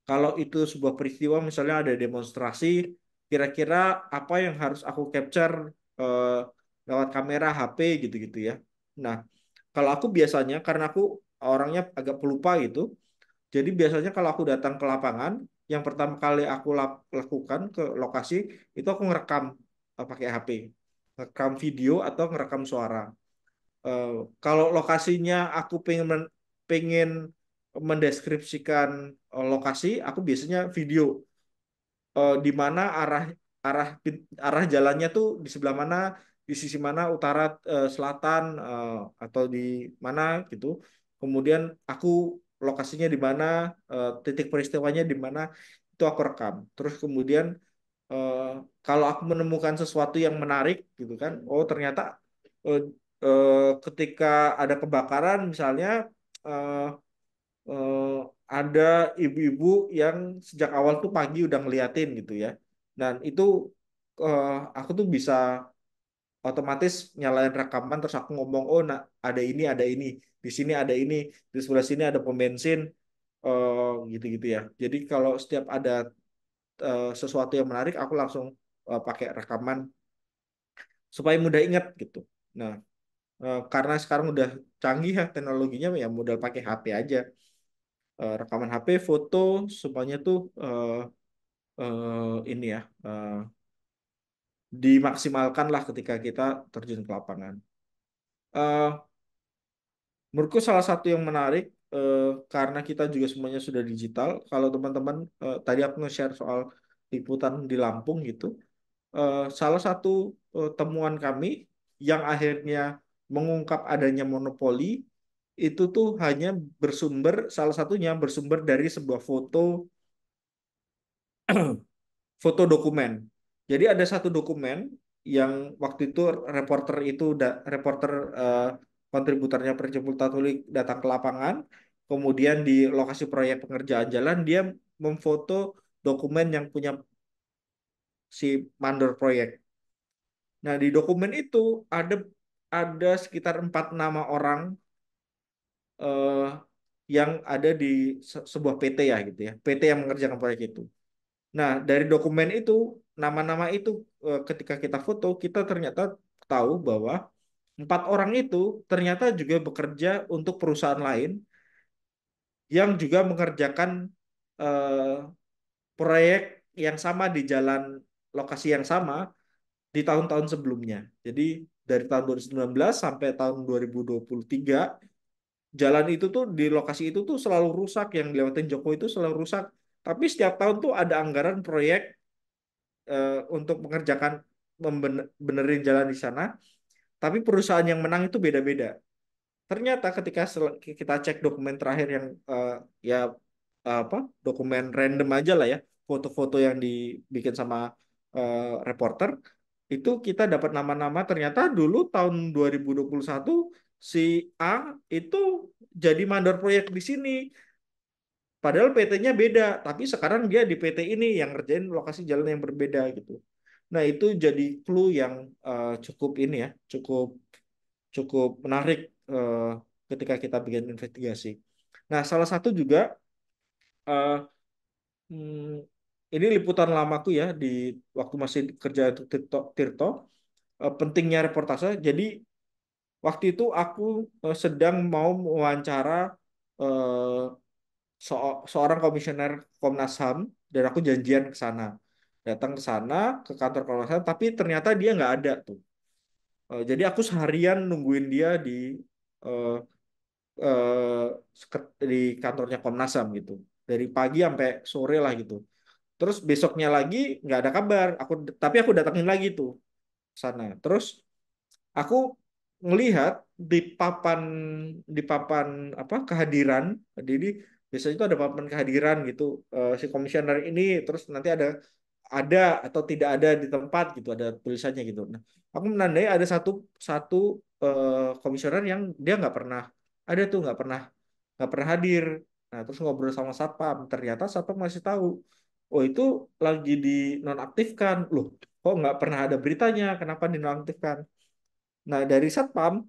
Speaker 2: Kalau itu sebuah peristiwa, misalnya ada demonstrasi, kira-kira apa yang harus aku capture eh, lewat kamera HP gitu-gitu ya. Nah, kalau aku biasanya, karena aku orangnya agak pelupa gitu, jadi biasanya kalau aku datang ke lapangan, yang pertama kali aku lakukan ke lokasi, itu aku ngerekam pakai HP. Ngerekam video atau ngerekam suara. Eh, Kalau lokasinya aku pengen mendeskripsikan lokasi, aku biasanya video di mana arah arah jalannya tuh di sebelah mana, di sisi mana, utara, selatan, atau di mana gitu. Kemudian aku lokasinya di mana, titik peristiwanya di mana, itu aku rekam. Terus kemudian eh, kalau aku menemukan sesuatu yang menarik gitu kan, oh ternyata eh, ketika ada kebakaran misalnya, eh, eh, ada ibu-ibu yang sejak awal tuh pagi udah ngeliatin gitu ya. Dan itu eh, aku tuh bisa otomatis nyalain rekaman, terus aku ngomong, oh nah, ada ini, di sini ada ini, di sebelah sini ada pom bensin, gitu-gitu ya. Jadi kalau setiap ada sesuatu yang menarik, aku langsung pakai rekaman supaya mudah ingat gitu. Nah, karena sekarang udah canggih ya teknologinya, ya modal pakai HP aja. Rekaman HP, foto, semuanya tuh ini ya dimaksimalkan lah ketika kita terjun ke lapangan. Eh, Menurutku salah satu yang menarik karena kita juga semuanya sudah digital. Kalau teman-teman tadi aku nge-share soal liputan di Lampung gitu, salah satu temuan kami yang akhirnya mengungkap adanya monopoli itu tuh hanya salah satunya bersumber dari sebuah foto dokumen. Jadi ada satu dokumen yang waktu itu reporter eh, kontributornya Perciputa Tulik datang ke lapangan, kemudian di lokasi proyek pengerjaan jalan dia memfoto dokumen yang punya si mandor proyek. Nah, di dokumen itu ada ada sekitar 4 nama orang eh, yang ada di sebuah PT ya gitu ya, PT yang mengerjakan proyek itu. Nah, dari dokumen itu, nama-nama itu ketika kita foto, kita ternyata tahu bahwa 4 orang itu ternyata juga bekerja untuk perusahaan lain yang juga mengerjakan eh, proyek yang sama di jalan lokasi yang sama di tahun-tahun sebelumnya. Jadi dari tahun 2019 sampai tahun 2023, jalan itu tuh di lokasi itu tuh selalu rusak, yang dilewatin Jokowi itu selalu rusak. Tapi setiap tahun tuh ada anggaran proyek untuk mengerjakan benerin jalan di sana, tapi perusahaan yang menang itu beda-beda. Ternyata ketika kita cek dokumen terakhir yang ya apa dokumen random aja lah ya, foto-foto yang dibikin sama reporter, itu kita dapat nama-nama ternyata dulu tahun 2021 si A itu jadi mandor proyek di sini. Padahal PT-nya beda, tapi sekarang dia di PT ini yang ngerjain lokasi jalan yang berbeda gitu. Nah, itu jadi clue yang cukup ini ya, cukup cukup menarik eh, ketika kita bikin investigasi. Nah, salah satu juga eh, ini liputan lamaku ya di waktu masih kerja untuk Tirto, pentingnya reportase. Jadi waktu itu aku sedang mau mewawancara eh, seorang komisioner Komnas HAM, dan aku janjian ke sana. Datang ke sana ke kantor Komnas HAM, tapi ternyata dia nggak ada tuh. Jadi aku seharian nungguin dia eh, di kantornya Komnas HAM gitu. Dari pagi sampai sore lah gitu. Terus besoknya lagi nggak ada kabar. Tapi aku datangin lagi tuh ke sana. Terus aku ngelihat di papan apa kehadiran, jadi biasanya itu ada papan kehadiran gitu, si komisioner ini, terus nanti ada atau tidak ada di tempat gitu, ada tulisannya gitu. Nah, aku menandai ada satu satu komisioner yang dia nggak pernah ada tuh, nggak pernah hadir. Nah, terus ngobrol sama satpam, ternyata satpam masih tahu, oh itu lagi dinonaktifkan. Loh, kok nggak pernah ada beritanya, kenapa dinonaktifkan? Nah, dari satpam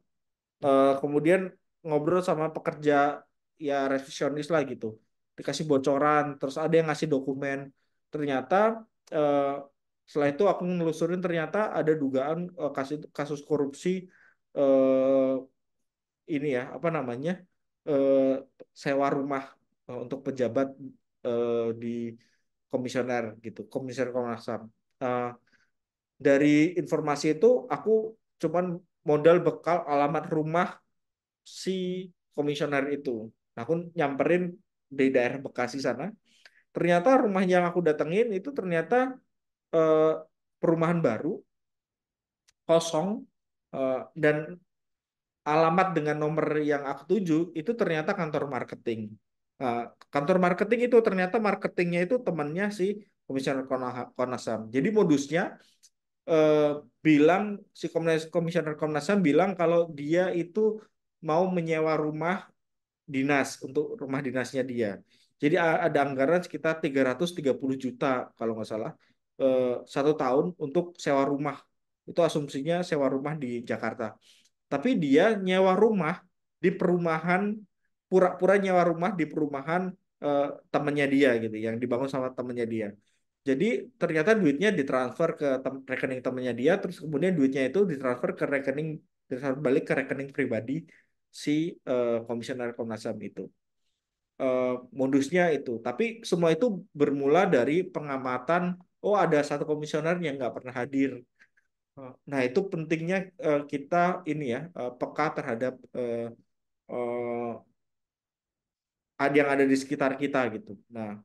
Speaker 2: kemudian ngobrol sama pekerja ya resepsionis lah gitu. Dikasih bocoran, terus ada yang ngasih dokumen. Ternyata eh, setelah itu aku nelusurin, ternyata ada dugaan kasus kasus korupsi eh, ini ya, apa namanya? eh, sewa rumah untuk pejabat di komisioner gitu, komisioner Komnas HAM. Eh, dari informasi itu aku cuman modal bekal alamat rumah si komisioner itu. Nah, aku nyamperin di daerah Bekasi sana. Ternyata rumah yang aku datengin itu ternyata eh, perumahan baru, kosong, dan alamat dengan nomor yang aku tuju itu ternyata kantor marketing. Nah, kantor marketing itu ternyata marketingnya itu temannya si komisioner Komnas HAM. Jadi modusnya eh, bilang si komisioner Komnas HAM bilang kalau dia itu mau menyewa rumah dinas untuk rumah dinasnya dia. Jadi ada anggaran sekitar 330 juta kalau nggak salah 1 tahun untuk sewa rumah. Itu asumsinya sewa rumah di Jakarta. Tapi dia nyewa rumah di perumahan, pura-pura nyewa rumah di perumahan temannya dia gitu, yang dibangun sama temannya dia. Jadi ternyata duitnya ditransfer ke rekening temannya dia, terus kemudian duitnya itu ditransfer balik ke rekening pribadi si komisioner Komnas HAM itu. Modusnya itu. Tapi semua itu bermula dari pengamatan, oh ada satu komisioner yang nggak pernah hadir. Nah itu pentingnya kita ini ya peka terhadap yang ada di sekitar kita gitu. Nah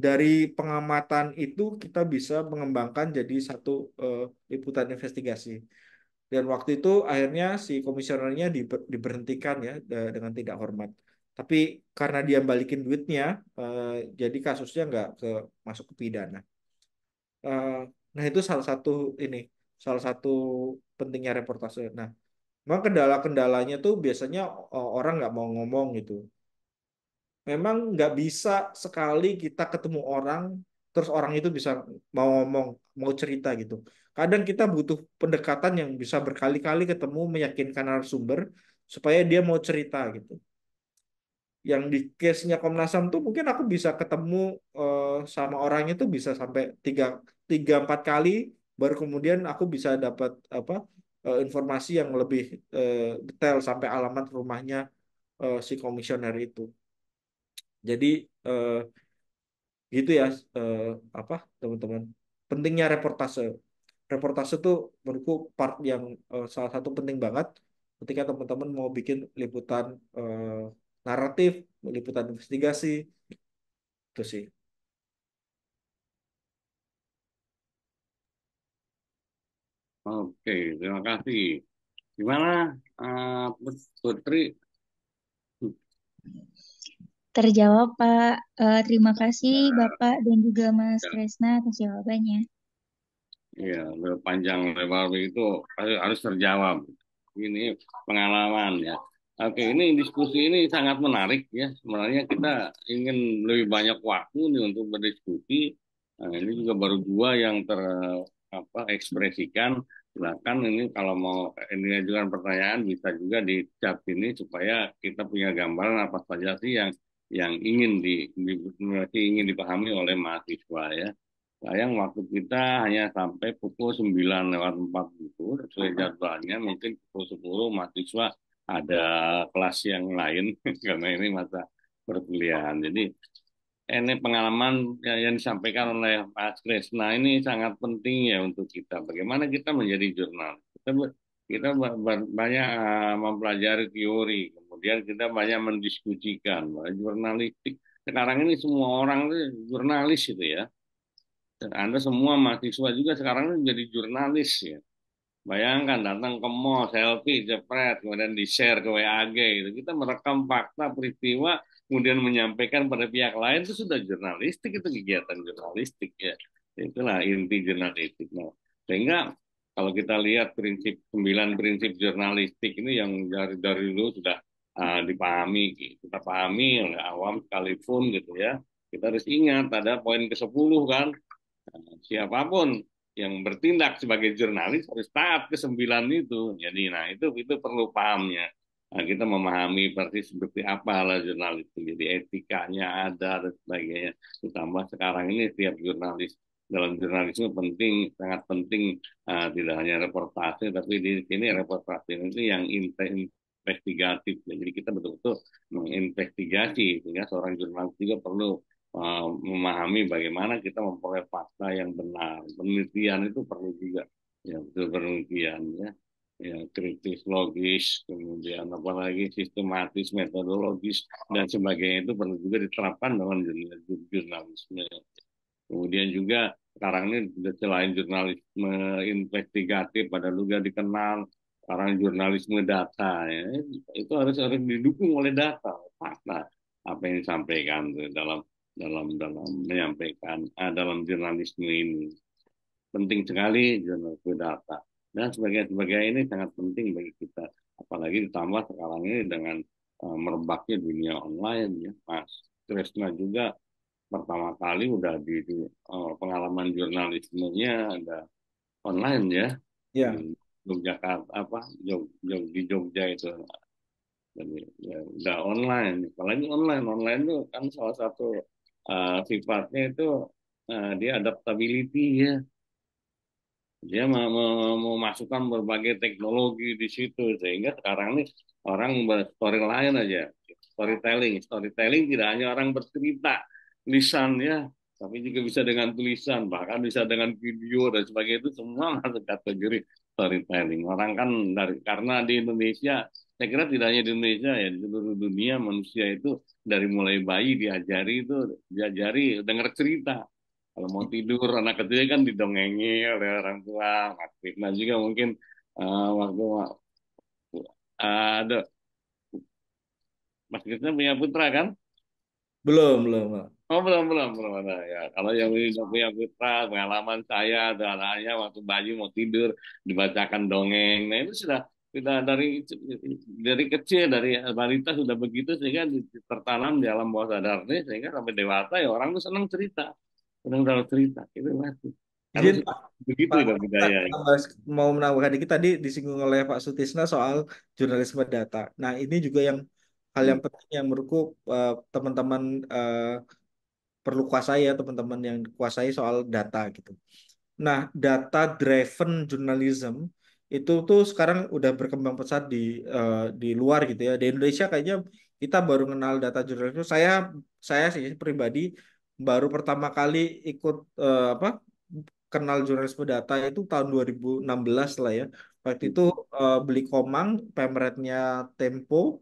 Speaker 2: dari pengamatan itu kita bisa mengembangkan jadi satu liputan investigasi. Dan waktu itu akhirnya si komisionernya diberhentikan ya dengan tidak hormat. Tapi karena dia balikin duitnya, eh, jadi kasusnya nggak masuk ke pidana. Eh, nah itu salah satu pentingnya reportase. Nah, memang kendala-kendalanya tuh biasanya orang nggak mau ngomong gitu. Memang nggak bisa sekali kita ketemu orang, terus orang itu bisa mau ngomong, mau cerita gitu. Kadang kita butuh pendekatan yang bisa berkali-kali ketemu, meyakinkan narasumber, supaya dia mau cerita gitu. Yang di case-nya Komnas HAM tuh mungkin aku bisa ketemu sama orang itu bisa sampai tiga empat kali, baru kemudian aku bisa dapat apa informasi yang lebih detail sampai alamat rumahnya si komisioner itu. Jadi eh, gitu ya eh, apa teman-teman pentingnya reportase. Reportase itu menurutku part yang salah satu penting banget ketika teman-teman mau bikin liputan naratif, liputan investigasi itu sih.
Speaker 1: Oke, terima kasih. Gimana, Putri?
Speaker 4: Terjawab, Pak. Terima kasih Bapak dan juga Mas Kresna atas jawabannya.
Speaker 1: Ya, panjang lebar itu harus terjawab. Ini pengalaman ya. Oke, ini diskusi ini sangat menarik ya. Sebenarnya kita ingin lebih banyak waktu nih untuk berdiskusi. Nah, ini juga baru dua yang ekspresikan. Silakan ini kalau mau ini ajukan pertanyaan bisa juga di chat ini supaya kita punya gambaran apa saja sih yang masih ingin dipahami oleh mahasiswa ya. Sayang waktu kita hanya sampai pukul 9:04 itu sesuai jadwalnya. Mungkin pukul 10 mahasiswa ada kelas yang lain karena ini masa perkuliahan. Jadi ini pengalaman yang disampaikan oleh Pak Kresna ini sangat penting ya untuk kita. Bagaimana kita menjadi jurnalis. Kita banyak mempelajari teori, kemudian kita banyak mendiskusikan bahwa jurnalistik. Sekarang ini semua orang itu jurnalis itu ya. Dan Anda semua mahasiswa juga sekarang ini jadi jurnalis ya. Bayangkan datang ke mall, selfie, jepret, kemudian di-share ke WAG gitu. Kita merekam fakta peristiwa, kemudian menyampaikan pada pihak lain itu sudah jurnalistik, itu kegiatan jurnalistik ya. Itulah inti jurnalistik. Nah, sehingga kalau kita lihat 9 prinsip jurnalistik ini yang dari dulu sudah dipahami, kita pahami oleh awam sekalipun gitu ya. Kita harus ingat ada poin ke-10 kan, siapapun yang bertindak sebagai jurnalis harus taat ke 9 itu. Jadi, nah itu perlu pahamnya. Nah, kita memahami persis seperti apa lah jurnalis itu. Jadi etikanya ada dan sebagainya. Ditambah sekarang ini setiap jurnalis dalam jurnalisme penting, sangat penting tidak hanya reportase, tapi di sini reportase itu yang investigatif. Jadi kita betul-betul menginvestigasi, sehingga seorang jurnalis juga perlu memahami bagaimana kita memperoleh fakta yang benar. Penelitian itu perlu juga, ya betul penelitian ya, ya kritis, logis, kemudian apalagi sistematis, metodologis dan sebagainya itu perlu juga diterapkan dalam jurnalisme. Kemudian juga sekarang ini selain jurnalisme investigatif, pada juga dikenal sekarang jurnalisme data ya. Itu harus didukung oleh data, fakta apa yang disampaikan tuh dalam menyampaikan dalam jurnalisme ini. Penting sekali jurnalisme data dan sebagainya ini sangat penting bagi kita, apalagi ditambah sekarang ini dengan merebaknya dunia online ya. Mas Kresna juga pertama kali udah pengalaman jurnalismenya ada online ya,
Speaker 2: Ya,
Speaker 1: di Yogyakarta di Jogja itu. Jadi ya, udah online, apalagi online itu kan salah satu sifatnya itu dia adaptability ya. Dia memasukkan berbagai teknologi di situ sehingga sekarang nih orang storyline aja, storytelling tidak hanya orang bercerita lisan ya, tapi juga bisa dengan tulisan, bahkan bisa dengan video dan sebagainya, itu semua masuk kategori storytelling. Orang kan karena di Indonesia, saya kira tidak hanya di Indonesia ya, di seluruh dunia manusia itu dari mulai bayi diajari dengar cerita. Kalau mau tidur, anak kecil kan didongengi oleh orang tua. Mas Fitna juga mungkin waktu ada Mas Fitna punya putra kan?
Speaker 2: Belum, belum.
Speaker 1: Oh belum ada ya. Kalau yang udah punya putra, pengalaman saya ada anaknya waktu bayi mau tidur dibacakan dongeng. Nah itu sudah dari kecil, dari balita sudah begitu sehingga tertanam di alam bawah sadarnya sehingga sampai dewasa ya orang tuh senang dalam cerita. Itu masih karena
Speaker 2: Izin
Speaker 1: sudah begitu
Speaker 2: Pak,
Speaker 1: udah budaya.
Speaker 2: mau menambahkan dikit tadi disinggung oleh Pak Sutisna soal jurnalisme data. Nah, ini juga yang hal
Speaker 1: Hmm.
Speaker 2: yang penting yang menurutku teman-teman perlu kuasai ya, teman-teman yang kuasai soal data gitu. Nah, data driven journalism itu tuh sekarang udah berkembang pesat di luar gitu ya. Di Indonesia kayaknya kita baru kenal data journalism. Saya sih pribadi baru pertama kali ikut apa kenal jurnalisme data itu tahun 2016 lah ya. Waktu itu beli Komang, pemretnya Tempo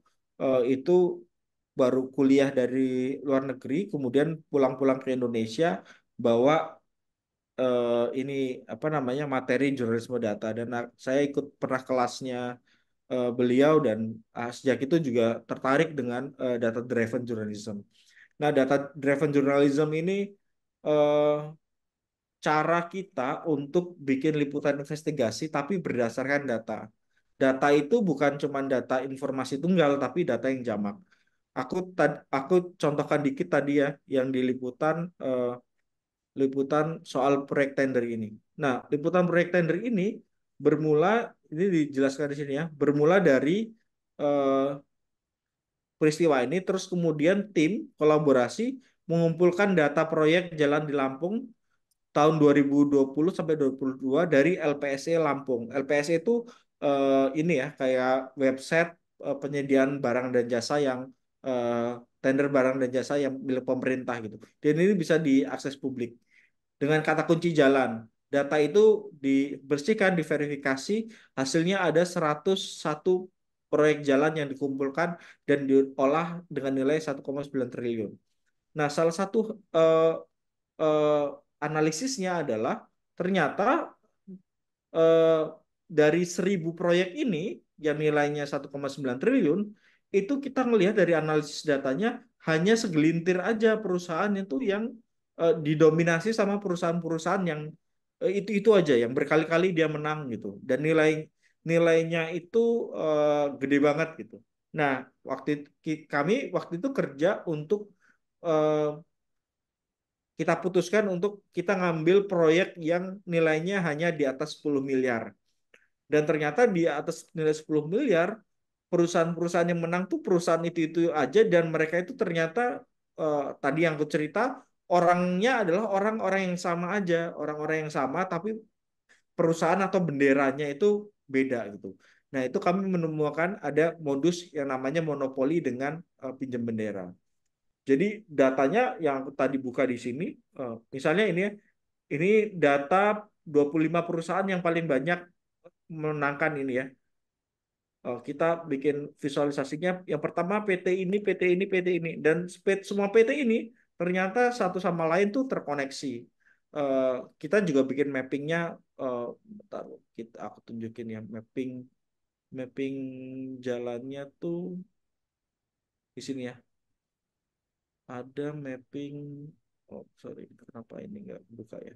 Speaker 2: itu baru kuliah dari luar negeri, kemudian pulang-pulang ke Indonesia bawa ini apa namanya materi jurnalisme data dan saya ikut pernah kelasnya beliau dan sejak itu juga tertarik dengan data driven journalism. Nah, data driven journalism ini eh, cara kita untuk bikin liputan investigasi tapi berdasarkan data. Data itu bukan cuma data informasi tunggal tapi data yang jamak. Aku contohkan dikit tadi ya yang di liputan soal proyek tender ini. Nah, liputan proyek tender ini bermula ini dijelaskan di sini ya, bermula dari eh, peristiwa ini terus kemudian tim kolaborasi mengumpulkan data proyek jalan di Lampung tahun 2020 sampai 2022 dari LPSE Lampung. LPSE itu ini ya kayak website penyediaan barang dan jasa yang tender barang dan jasa yang milik pemerintah gitu. Dan ini bisa diakses publik dengan kata kunci jalan. Data itu dibersihkan, diverifikasi, hasilnya ada 101 proyek jalan yang dikumpulkan dan diolah dengan nilai 1,9 triliun. Nah, salah satu eh, eh, analisisnya adalah ternyata eh, dari 1.000 proyek ini yang nilainya 1,9 triliun, itu kita melihat dari analisis datanya hanya segelintir aja perusahaan itu yang didominasi sama perusahaan-perusahaan yang itu aja yang berkali-kali dia menang gitu dan nilainya itu gede banget gitu. Nah, kami waktu itu kerja untuk eh, kita putuskan untuk kita ngambil proyek yang nilainya hanya di atas 10 miliar. Dan ternyata di atas nilai 10 miliar, perusahaan-perusahaan yang menang tuh perusahaan itu aja dan mereka itu ternyata tadi yang aku cerita orangnya adalah orang-orang yang sama aja, orang-orang yang sama tapi perusahaan atau benderanya itu beda gitu. Nah, itu kami menemukan ada modus yang namanya monopoli dengan pinjam bendera. Jadi datanya yang aku tadi buka di sini, misalnya ini data 25 perusahaan yang paling banyak menangkan ini ya. Kita bikin visualisasinya. Yang pertama PT ini, PT ini, PT ini, dan semua PT ini ternyata satu sama lain tuh terkoneksi. Eh, Kita juga bikin mappingnya. Bentar, aku tunjukin ya mapping mapping jalannya tuh di sini ya. Ada mapping. Oh sorry, kenapa ini nggak buka ya?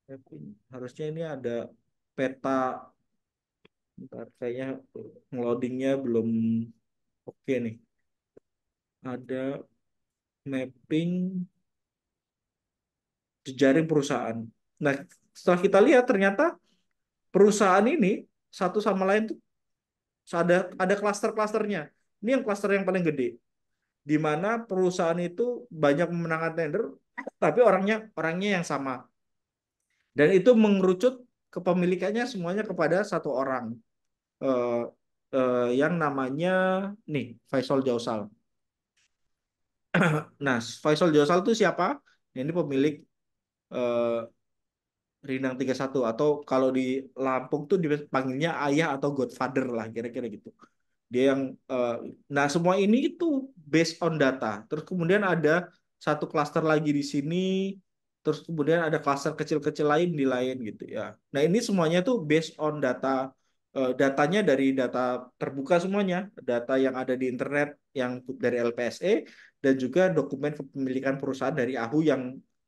Speaker 2: Mapping. Harusnya ini ada peta. Bentar, kayaknya ngeloadingnya belum oke nih. Ada mapping jejaring perusahaan. Nah, setelah kita lihat ternyata perusahaan ini satu sama lain tuh ada klaster-klasternya. Ini yang klaster yang paling gede, di mana perusahaan itu banyak memenangkan tender, tapi orangnya orangnya yang sama. Dan itu mengerucut kepemilikannya semuanya kepada satu orang, eh, yang namanya nih Faisal Jausal. Nah, Faisal Jausal itu siapa? Ini pemilik eh, Rindang 31, atau kalau di Lampung tuh dipanggilnya ayah atau godfather lah kira-kira gitu. Dia yang eh, nah semua ini itu based on data. Terus kemudian ada satu klaster lagi di sini, terus kemudian ada klaster kecil-kecil lain di lain gitu ya. Nah, ini semuanya tuh based on data, datanya dari data terbuka semuanya, data yang ada di internet yang dari LPSE, dan juga dokumen kepemilikan perusahaan dari AHU yang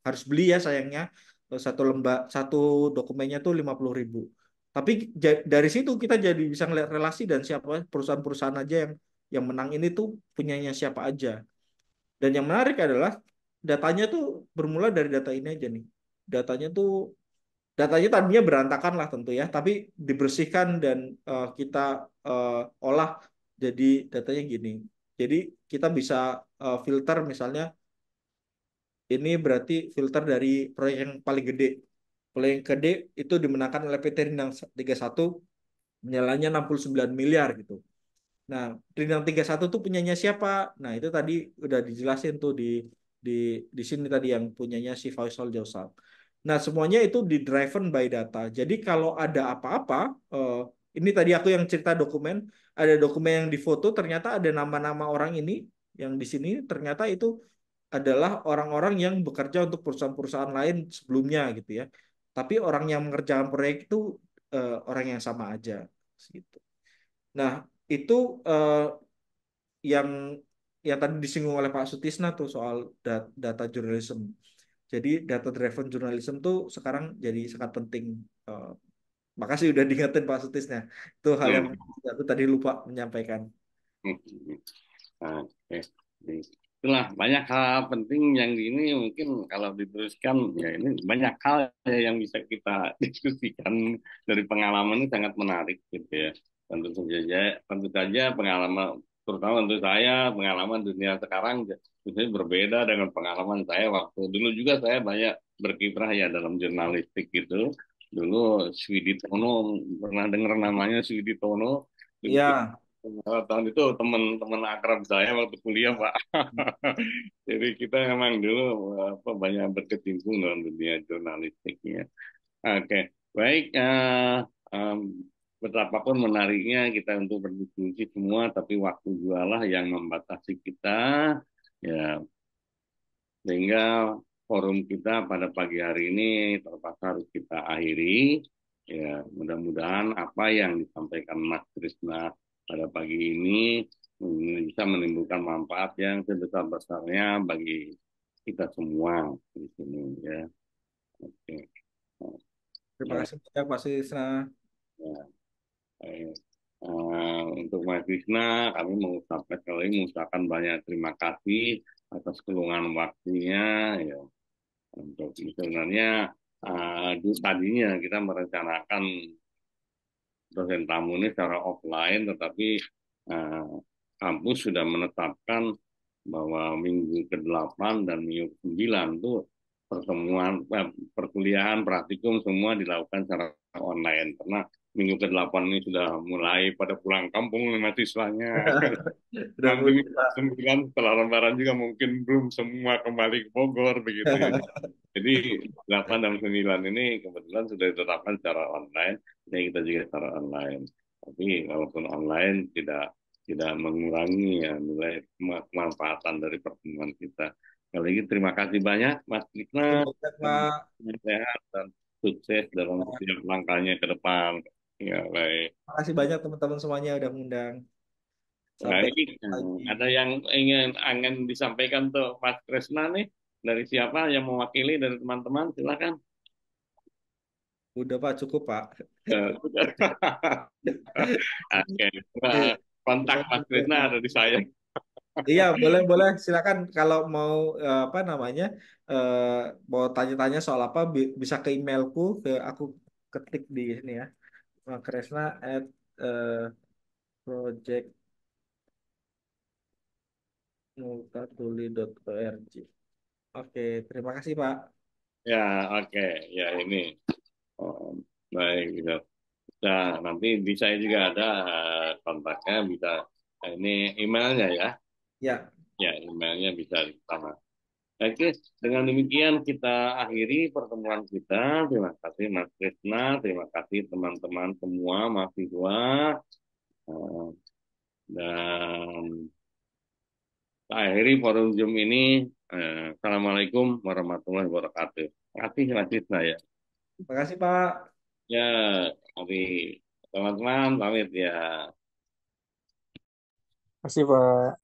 Speaker 2: harus beli ya sayangnya. Satu satu dokumennya tuh 50.000. Tapi dari situ kita jadi bisa ngeliat relasi dan siapa perusahaan-perusahaan aja yang menang ini tuh punyanya siapa aja. Dan yang menarik adalah datanya tuh bermula dari data ini aja nih. Datanya tuh datanya tadinya berantakan lah tentu ya, tapi dibersihkan dan kita olah jadi datanya gini. Jadi kita bisa filter misalnya ini berarti filter dari proyek yang paling gede. Proyek yang gede itu dimenangkan oleh PT Rindang 31, nilainya 69 miliar gitu. Nah, Rindang 31 tuh punyanya siapa? Nah, itu tadi udah dijelasin tuh di di sini tadi yang punyanya si Faisal Jausal. Nah, semuanya itu di driven by data. Jadi kalau ada apa-apa, ini tadi aku yang cerita dokumen, ada dokumen yang difoto, ternyata ada nama-nama orang ini yang di sini ternyata itu adalah orang-orang yang bekerja untuk perusahaan-perusahaan lain sebelumnya gitu ya. Tapi orang yang mengerjakan proyek itu orang yang sama aja gitu. Nah, itu yang yang tadi disinggung oleh Pak Sutisna tuh soal data journalism. Jadi data driven journalism tuh sekarang jadi sangat penting. Eh, Makasih udah diingetin Pak Sutisna. Itu hal yang
Speaker 1: Hmm.
Speaker 2: aku tadi lupa menyampaikan.
Speaker 1: Oke. Itulah banyak hal penting yang ini mungkin kalau diteruskan ya ini banyak hal ya yang bisa kita diskusikan dari pengalaman ini sangat menarik gitu ya. Tentu saja pengalaman terutama untuk saya pengalaman dunia sekarang tentunya berbeda dengan pengalaman saya waktu dulu juga saya banyak berkiprah ya dalam jurnalistik gitu. Dulu Swidi Tono pernah dengar namanya Swidi Tono.
Speaker 2: Iya.
Speaker 1: Tahun itu teman-teman akrab saya waktu kuliah, Pak. Jadi kita memang dulu banyak berkecimpung dalam dunia jurnalistiknya. Oke, baik. Em, Betapapun menariknya kita untuk berdiskusi semua, tapi waktu jualah yang membatasi kita. Ya, sehingga forum kita pada pagi hari ini terpaksa harus kita akhiri. Ya, mudah-mudahan apa yang disampaikan Mas Krisna pada pagi ini bisa menimbulkan manfaat yang sebesar-besarnya bagi kita semua di sini ya. Oke.
Speaker 2: Terima
Speaker 1: Ya,
Speaker 2: kasih banyak Pak Sutisna.
Speaker 1: ya. Baik. Untuk Mas Krisna, kami mengucapkan sekali mengucapkan banyak terima kasih atas keluangan waktunya. Ya, untuk sebenarnya tadinya kita merencanakan dosen tamu ini secara offline, tetapi uh, kampus sudah menetapkan bahwa minggu ke-8 dan minggu ke-9 itu pertemuan perkuliahan praktikum semua dilakukan secara online karena minggu ke-8 ini sudah mulai pada pulang kampung nih mahasiswanya.
Speaker 2: Udah
Speaker 1: Nanti
Speaker 2: mulai,
Speaker 1: minggu
Speaker 2: Pak.
Speaker 1: ke-9 setelah lebaran juga mungkin belum semua kembali ke Bogor begitu ya. Jadi 8 dan 9 ini kebetulan sudah ditetapkan secara online, dan kita juga secara online. Tapi walaupun online tidak mengurangi ya nilai kemanfaatan dari pertemuan kita. Kali lagi terima kasih banyak Mas
Speaker 2: Terima
Speaker 1: Krisna,
Speaker 2: kasih banyak, Pak.
Speaker 1: sehat dan sukses dalam setiap langkahnya ke depan. Ya, baik.
Speaker 2: Terima kasih banyak teman-teman semuanya udah mengundang. Sampai
Speaker 1: Baik,
Speaker 2: lagi.
Speaker 1: ada yang ingin disampaikan tuh Mas Krisna nih dari siapa yang mewakili dari teman-teman silakan.
Speaker 2: Udah Pak, cukup Pak.
Speaker 1: Oke, nah, kontak Mas Krisna ada di saya.
Speaker 2: Iya, boleh boleh silakan kalau mau apa namanya eh, mau tanya-tanya soal apa bisa ke emailku, ke aku ketik di sini ya. Kresna at project multatuli.org. Oke, terima kasih Pak.
Speaker 1: Ya, oke. Ya, ini. Oh, baik, gitu. Nah, nanti di saya juga ada kontaknya, bisa. Ini emailnya ya.
Speaker 2: Ya,
Speaker 1: Ya, emailnya bisa sama. Oke, dengan demikian kita akhiri pertemuan kita. Terima kasih Mas Krisna, terima kasih teman-teman semua mahasiswa. Eh, Dan kita akhiri forum Zoom ini. Assalamualaikum warahmatullahi wabarakatuh. Terima kasih Mas Krisna ya.
Speaker 2: terima kasih Pak.
Speaker 1: Ya, mari teman-teman pamit ya.
Speaker 3: Terima kasih, Pak.